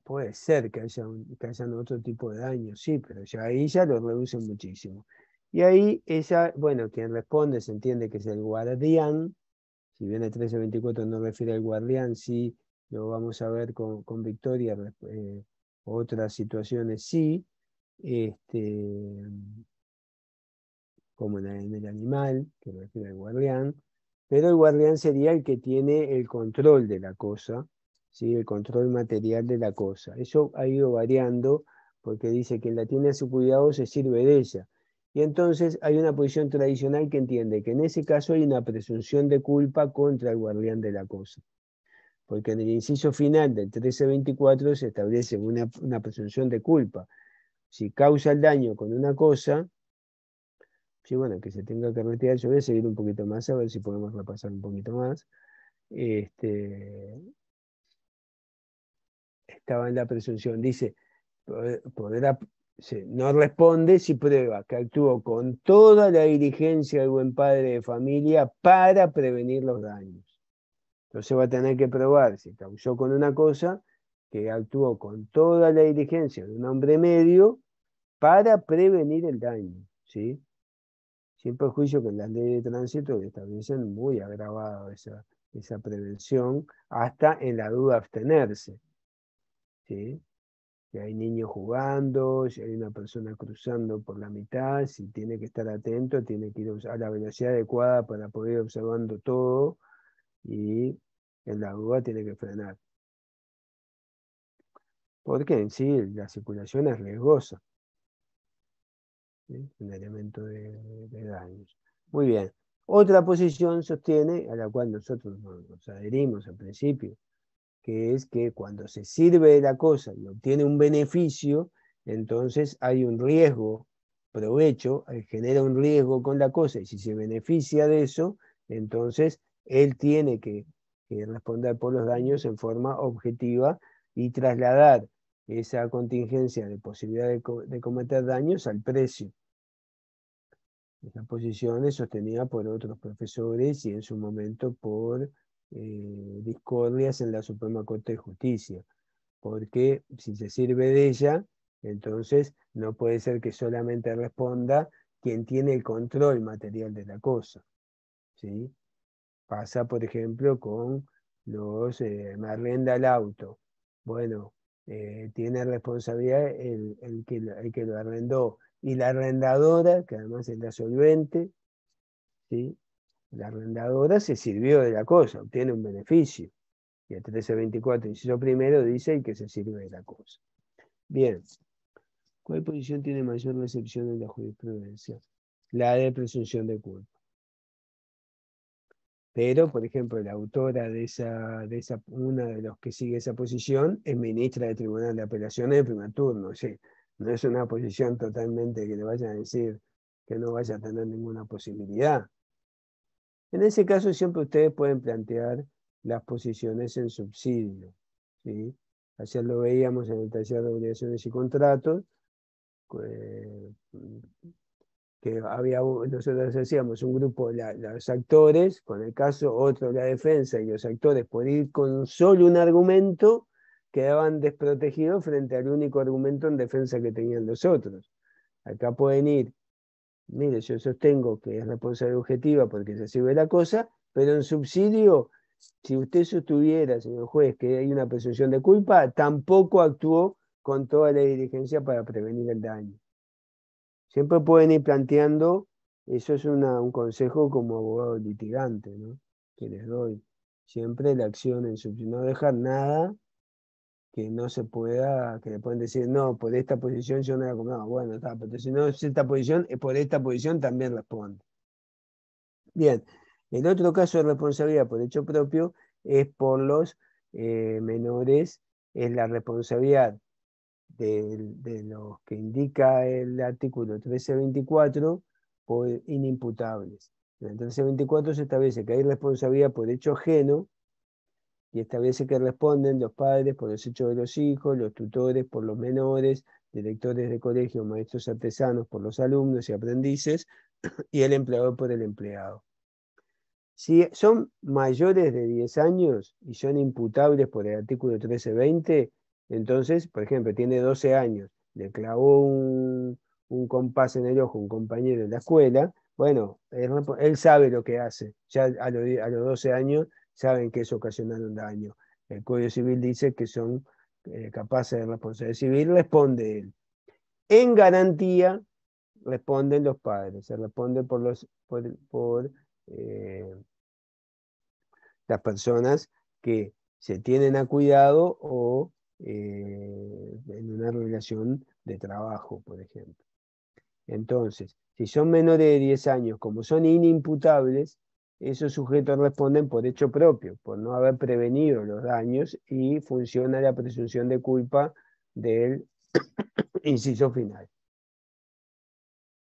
Puede ser que hayan otro tipo de daños, sí, pero ya ahí ya lo reducen muchísimo. Y ahí bueno, quien responde se entiende que es el guardián. Si bien el 1324 no refiere al guardián, sí lo vamos a ver con Victoria, otras situaciones sí, como en el animal, que refiere al guardián, pero el guardián sería el que tiene el control de la cosa, ¿sí? El control material de la cosa. Eso ha ido variando porque dice que quien la tiene a su cuidado se sirve de ella. Y entonces hay una posición tradicional que entiende que en ese caso hay una presunción de culpa contra el guardián de la cosa. Porque en el inciso final del 1324 se establece una presunción de culpa. Si causa el daño con una cosa, sí, bueno, que se tenga que retirar. Yo voy a seguir un poquito más a ver si podemos repasar un poquito más. Estaba en la presunción, dice, no responde si prueba que actuó con toda la diligencia del buen padre de familia para prevenir los daños. Entonces va a tener que probar, si causó con una cosa, que actuó con toda la diligencia de un hombre medio para prevenir el daño, ¿sí? Sin perjuicio que en las leyes de tránsito establecen muy agravado esa prevención, hasta en la duda abstenerse, ¿sí? Si hay niños jugando, si hay una persona cruzando por la mitad, si tiene que estar atento, tiene que ir a la velocidad adecuada para poder ir observando todo, y en la duda tiene que frenar. Porque en sí la circulación es riesgosa, ¿sí? Un elemento de daños. Muy bien. Otra posición sostiene, a la cual nosotros nos adherimos al principio, que es que cuando se sirve de la cosa y obtiene un beneficio, entonces hay un riesgo, provecho, genera un riesgo con la cosa, y si se beneficia de eso, entonces él tiene que responder por los daños en forma objetiva y trasladar esa contingencia de posibilidad de cometer daños al precio. Esa posición es sostenida por otros profesores y en su momento por discordias en la Suprema Corte de Justicia, porque si se sirve de ella, entonces no puede ser que solamente responda quien tiene el control material de la cosa, ¿sí? Pasa, por ejemplo, con me arrenda el auto. Bueno, tiene responsabilidad el que lo arrendó, y la arrendadora, que además es la solvente, ¿sí? La arrendadora se sirvió de la cosa, obtiene un beneficio. Y el 1324, inciso primero, dice el que se sirve de la cosa. Bien. ¿Cuál posición tiene mayor recepción en la jurisprudencia? La de presunción de culpa. Pero, por ejemplo, la autora una de los que sigue esa posición es ministra del Tribunal de Apelaciones de primer turno. ¿Sí? No es una posición totalmente que le vayan a decir que no vaya a tener ninguna posibilidad. En ese caso siempre ustedes pueden plantear las posiciones en subsidio, ¿sí? Ayer lo veíamos en el taller de obligaciones y contratos, que nosotros hacíamos un grupo, los actores, con el caso, otro la defensa, y los actores por ir con solo un argumento quedaban desprotegidos frente al único argumento en defensa que tenían los otros. Acá pueden ir, mire, yo sostengo que es responsabilidad objetiva porque se sirve la cosa, pero en subsidio, si usted sostuviera, señor juez, que hay una presunción de culpa, tampoco actuó con toda la diligencia para prevenir el daño. Siempre pueden ir planteando, eso es un consejo como abogado litigante, ¿no? Que les doy. Siempre la acción en subsidio, no dejar nada que no se pueda, que le pueden decir, no, por esta posición yo no la compraba. Bueno, está, pero si no es esta posición, por esta posición también responde. Bien, el otro caso de responsabilidad por hecho propio es por los menores, es la responsabilidad de los que indica el artículo 1324 por inimputables. En el 1324 se establece que hay responsabilidad por hecho ajeno y establece que responden los padres por los hechos de los hijos, los tutores por los menores, directores de colegio, maestros artesanos por los alumnos y aprendices, y el empleador por el empleado. Si son mayores de 10 años y son imputables por el artículo 1320, entonces, por ejemplo, tiene 12 años, le clavó un compás en el ojo a un compañero en la escuela, bueno, él sabe lo que hace, ya a los 12 años saben que eso ocasionar un daño. El Código Civil dice que son capaces de responsabilidad civil, responde él. En garantía responden los padres, se responde por las personas que se tienen a cuidado o en una relación de trabajo, por ejemplo. Entonces, si son menores de 10 años, como son inimputables, esos sujetos responden por hecho propio, por no haber prevenido los daños, y funciona la presunción de culpa del inciso final.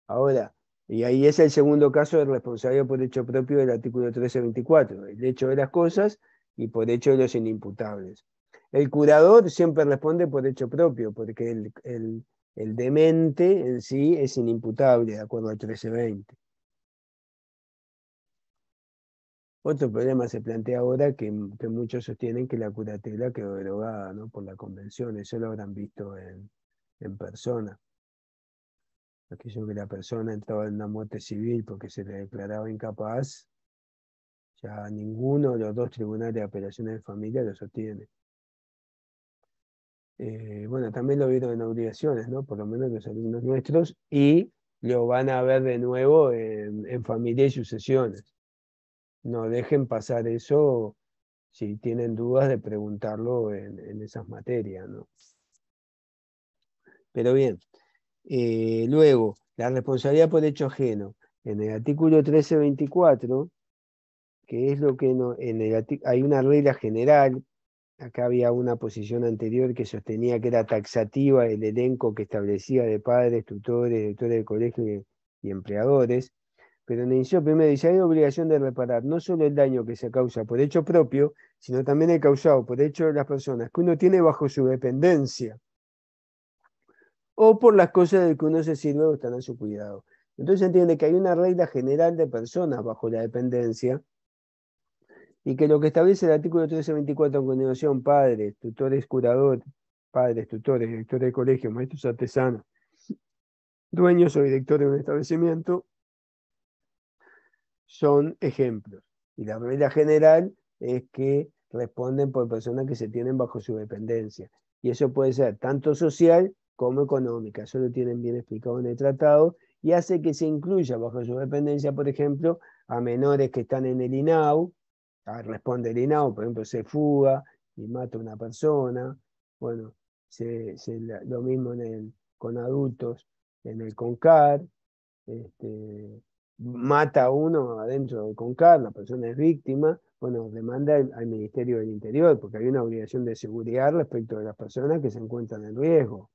Ahora, y ahí es el segundo caso de responsabilidad por hecho propio del artículo 1324, el hecho de las cosas y por hecho de los inimputables. El curador siempre responde por hecho propio, porque el demente en sí es inimputable, de acuerdo al 1320. Otro problema se plantea ahora que muchos sostienen que la curatela quedó derogada, ¿no?, por la convención. Eso lo habrán visto en persona. Aquello que la persona entraba en una muerte civil porque se le declaraba incapaz, ya ninguno de los dos tribunales de apelaciones de familia lo sostiene. Bueno, también lo vieron en obligaciones, ¿no?, por lo menos los alumnos nuestros, y lo van a ver de nuevo en familia y sucesiones. No dejen pasar eso, si tienen dudas, de preguntarlo en esas materias, ¿no? Pero bien, luego, la responsabilidad por hecho ajeno. En el artículo 1324, que es lo que no, hay una regla general. Acá había una posición anterior que sostenía que era taxativa el elenco que establecía de padres, tutores, directores de colegio y empleadores, pero en el inciso primero dice: hay obligación de reparar no solo el daño que se causa por hecho propio, sino también el causado por hecho de las personas que uno tiene bajo su dependencia, o por las cosas de que uno se sirve o están a su cuidado. Entonces se entiende que hay una regla general de personas bajo la dependencia, y que lo que establece el artículo 1324 en continuación, padres, tutores, curadores, padres, tutores, directores de colegio, maestros artesanos, dueños o directores de un establecimiento, son ejemplos. Y la regla general es que responden por personas que se tienen bajo su dependencia. Y eso puede ser tanto social como económica. Eso lo tienen bien explicado en el tratado, y hace que se incluya bajo su dependencia, por ejemplo, a menores que están en el INAU. Responde el INAU, por ejemplo, se fuga y mata a una persona. Bueno, lo mismo con adultos en el CONCAR. Mata a uno adentro del CONCAR, la persona es víctima, bueno, demanda al Ministerio del Interior, porque hay una obligación de seguridad respecto de las personas que se encuentran en riesgo,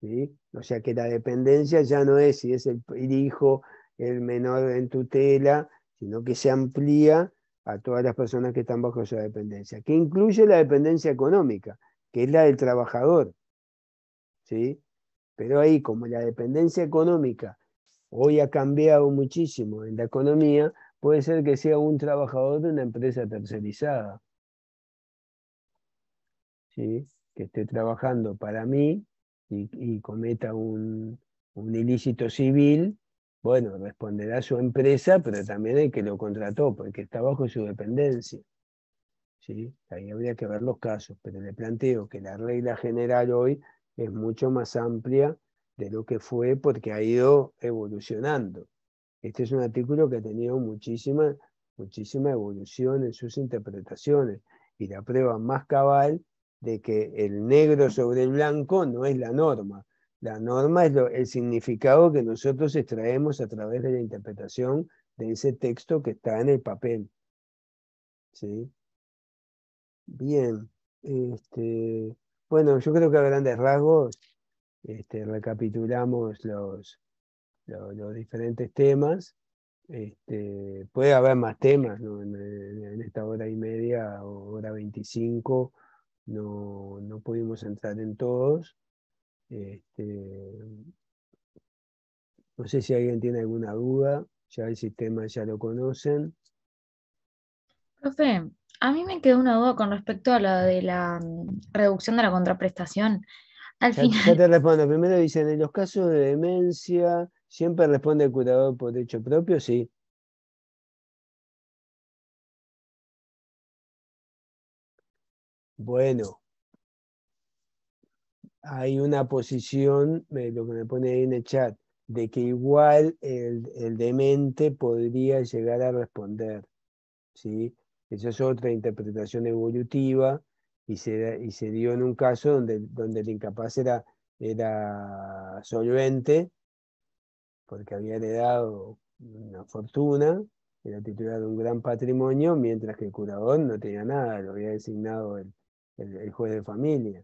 ¿sí? O sea que la dependencia ya no es si es el hijo, el menor en tutela, sino que se amplía a todas las personas que están bajo esa dependencia, que incluye la dependencia económica, que es la del trabajador, ¿sí? Pero ahí, como la dependencia económica hoy ha cambiado muchísimo en la economía, puede ser que sea un trabajador de una empresa tercerizada, ¿sí?, que esté trabajando para mí y cometa un ilícito civil. Bueno, responderá su empresa, pero también el que lo contrató, porque está bajo su dependencia, ¿sí? Ahí habría que ver los casos, pero le planteo que la regla general hoy es mucho más amplia de lo que fue, porque ha ido evolucionando. Este es un artículo que ha tenido muchísima evolución en sus interpretaciones, y la prueba más cabal de que el negro sobre el blanco no es la norma. La norma es el significado que nosotros extraemos a través de la interpretación de ese texto que está en el papel, ¿sí? Bien, Bueno, yo creo que a grandes rasgos recapitulamos los diferentes temas. Puede haber más temas, ¿no? En esta hora y media o hora 25 no pudimos entrar en todos. No sé si alguien tiene alguna duda, ya el sistema ya lo conocen. Profe, a mí me quedó una duda con respecto a la de la reducción de la contraprestación. Al Ya final, te respondo. Primero dicen, en los casos de demencia, ¿siempre responde el curador por hecho propio? Sí. Bueno, hay una posición, lo que me pone ahí en el chat, de que igual el demente podría llegar a responder, ¿sí? Esa es otra interpretación evolutiva y se dio en un caso donde el incapaz era solvente, porque había heredado una fortuna, era titular de un gran patrimonio, mientras que el curador no tenía nada, lo había designado el juez de familia.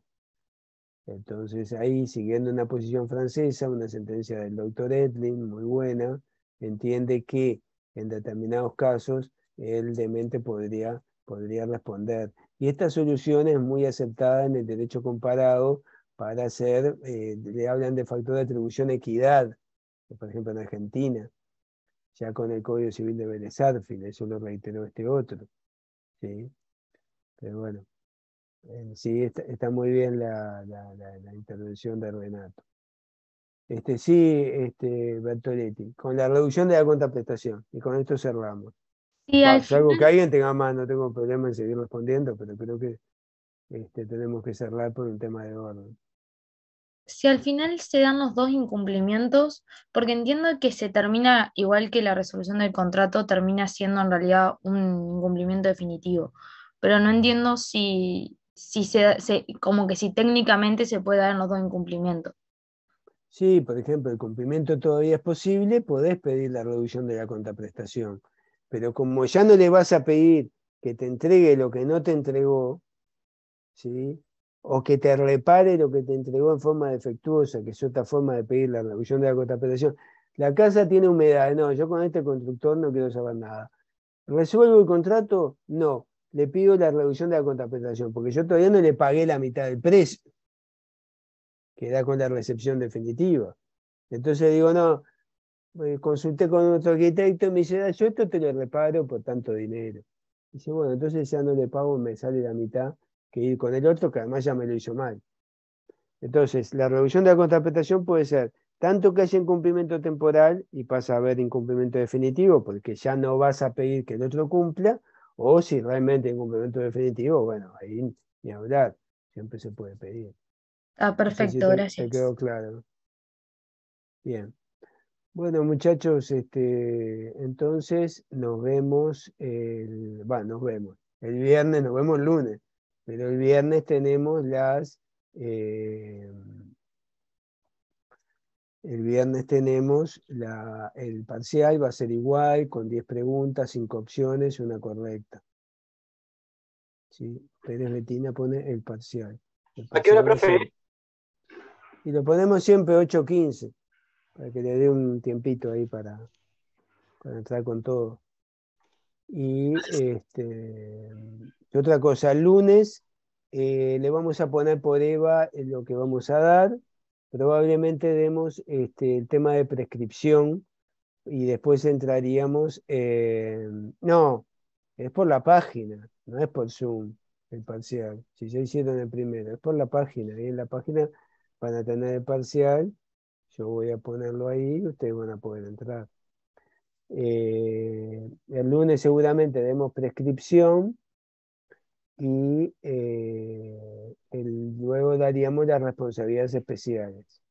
Entonces ahí, siguiendo una posición francesa, una sentencia del doctor Edlin, muy buena, entiende que en determinados casos el demente podría responder. Y esta solución es muy aceptada en el derecho comparado para hacer, le hablan de factor de atribución equidad, por ejemplo en Argentina, ya con el Código Civil de Vélez Sarsfield, eso lo reiteró este otro. ¿Sí? Pero bueno. Sí, está muy bien la intervención de Renato. Sí, Bertoletti, con la reducción de la contraprestación, y con esto cerramos. si al Salvo que final, alguien tenga más, no tengo problema en seguir respondiendo, pero creo que tenemos que cerrar por un tema de orden. si al final se dan los dos incumplimientos, porque entiendo que se termina, igual que la resolución del contrato, termina siendo en realidad un incumplimiento definitivo, pero no entiendo como que si técnicamente se puede dar en los dos incumplimientos. Sí, por ejemplo, el cumplimiento todavía es posible, podés pedir la reducción de la contraprestación, pero como ya no le vas a pedir que te entregue lo que no te entregó, ¿sí? O que te repare lo que te entregó en forma defectuosa, que es otra forma de pedir la reducción de la contraprestación. La casa tiene humedad, no, yo con este constructor no quiero saber nada. ¿Resuelvo el contrato? No, le pido la reducción de la contraprestación, porque yo todavía no le pagué la mitad del precio, que da con la recepción definitiva. Entonces digo, no, consulté con otro arquitecto y me dice, yo esto te lo reparo por tanto dinero. Dice, bueno, entonces ya no le pago, me sale la mitad que ir con el otro, que además ya me lo hizo mal. Entonces, la reducción de la contraprestación puede ser tanto que haya incumplimiento temporal y pasa a haber incumplimiento definitivo, porque ya no vas a pedir que el otro cumpla, o si realmente hay incumplimiento definitivo, bueno, ahí ni hablar, siempre se puede pedir. Ah, No sé si perfecto, te gracias. quedó claro. Bien. Bueno, muchachos, entonces nos vemos, nos vemos. El viernes, nos vemos el lunes, pero el viernes tenemos el viernes tenemos el parcial, va a ser igual, con 10 preguntas, 5 opciones y una correcta. ¿Sí? Pérez Betina pone el parcial. El ¿A qué hora, parcial va a profe? y lo ponemos siempre 8:15, para que le dé un tiempito ahí para entrar con todo. Y otra cosa, el lunes le vamos a poner por EVA lo que vamos a dar. Probablemente demos el tema de prescripción y después entraríamos. No, es por la página, no es por Zoom el parcial. Si ya hicieron el primero, es por la página. Y en la página van a tener el parcial. Yo voy a ponerlo ahí y ustedes van a poder entrar. El lunes seguramente demos prescripción y luego daríamos las responsabilidades especiales.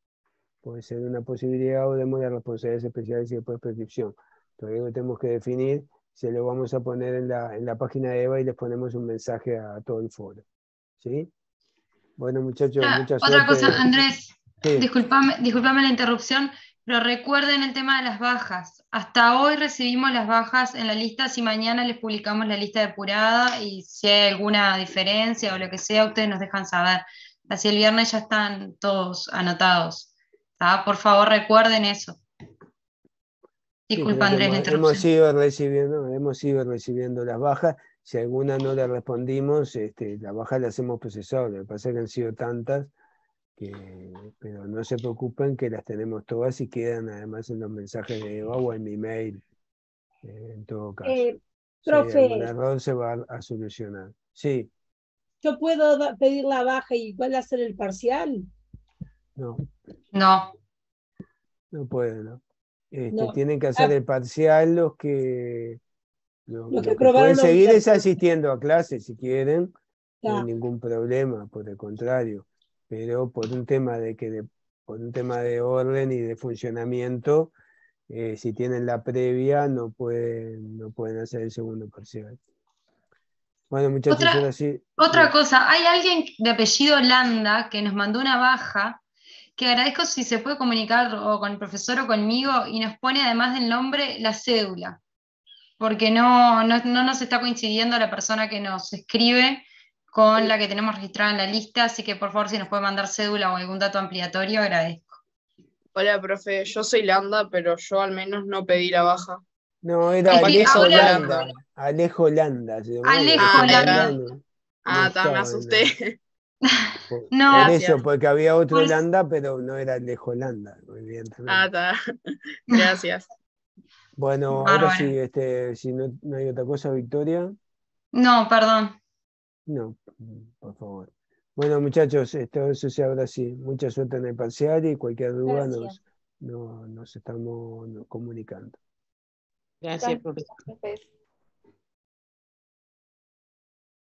Puede ser una posibilidad o demos las responsabilidades especiales y después prescripción. Todavía no tenemos que definir, se lo vamos a poner en la página de EVA y les ponemos un mensaje a todo el foro. ¿Sí? Bueno, muchachos, mucha Otra cosa, suerte. Andrés, Sí. disculpame la interrupción, pero recuerden el tema de las bajas. Hasta hoy recibimos las bajas en la lista, si mañana les publicamos la lista depurada y si hay alguna diferencia o lo que sea, ustedes nos dejan saber. Así el viernes ya están todos anotados. ¿Tá? Por favor, recuerden eso. Sí, Disculpa, creo que Andrés, la hemos interrupción. hemos ido recibiendo las bajas. Si alguna no le respondimos, la baja la hacemos procesador. Lo que pasa es que han sido tantas pero no se preocupen que las tenemos todas y quedan además en los mensajes de Eva o en mi mail, en todo caso. Si hay Profe, algún error se va a solucionar. Sí, ¿yo puedo pedir la baja y igual hacer el parcial? no, No. no pueden, ¿no? No. Tienen que hacer el parcial los que pueden aprobaron seguir es obligación. asistiendo a clases si quieren, no hay Ya. ningún problema, por el contrario, pero por un tema de orden y de funcionamiento, si tienen la previa no pueden hacer el segundo parcial. Bueno, muchachos, ahora sí. Otra cosa, hay alguien de apellido Landa que nos mandó una baja, que agradezco si se puede comunicar o con el profesor o conmigo y nos pone además del nombre la cédula, porque no nos está coincidiendo la persona que nos escribe con la que tenemos registrada en la lista, así que por favor si nos puede mandar cédula o algún dato ampliatorio, agradezco. Hola, profe, yo soy Landa, pero yo al menos no pedí la baja. No, era Capaz que Alejo son Landa. Alejo Landa. Se llamaba, Alejo Landa. No me asusté. No. Por eso, porque había otro Landa, pero no era Alejo Landa, evidentemente. Está. Gracias. Bueno, Bárbaro. ahora sí, si no hay otra cosa, Victoria. No, perdón. No, por favor. Bueno, muchachos, eso sí, ahora sí. Mucha suerte en el parcial y cualquier duda Gracias. nos estamos comunicando. Gracias, Gracias, profe. profe.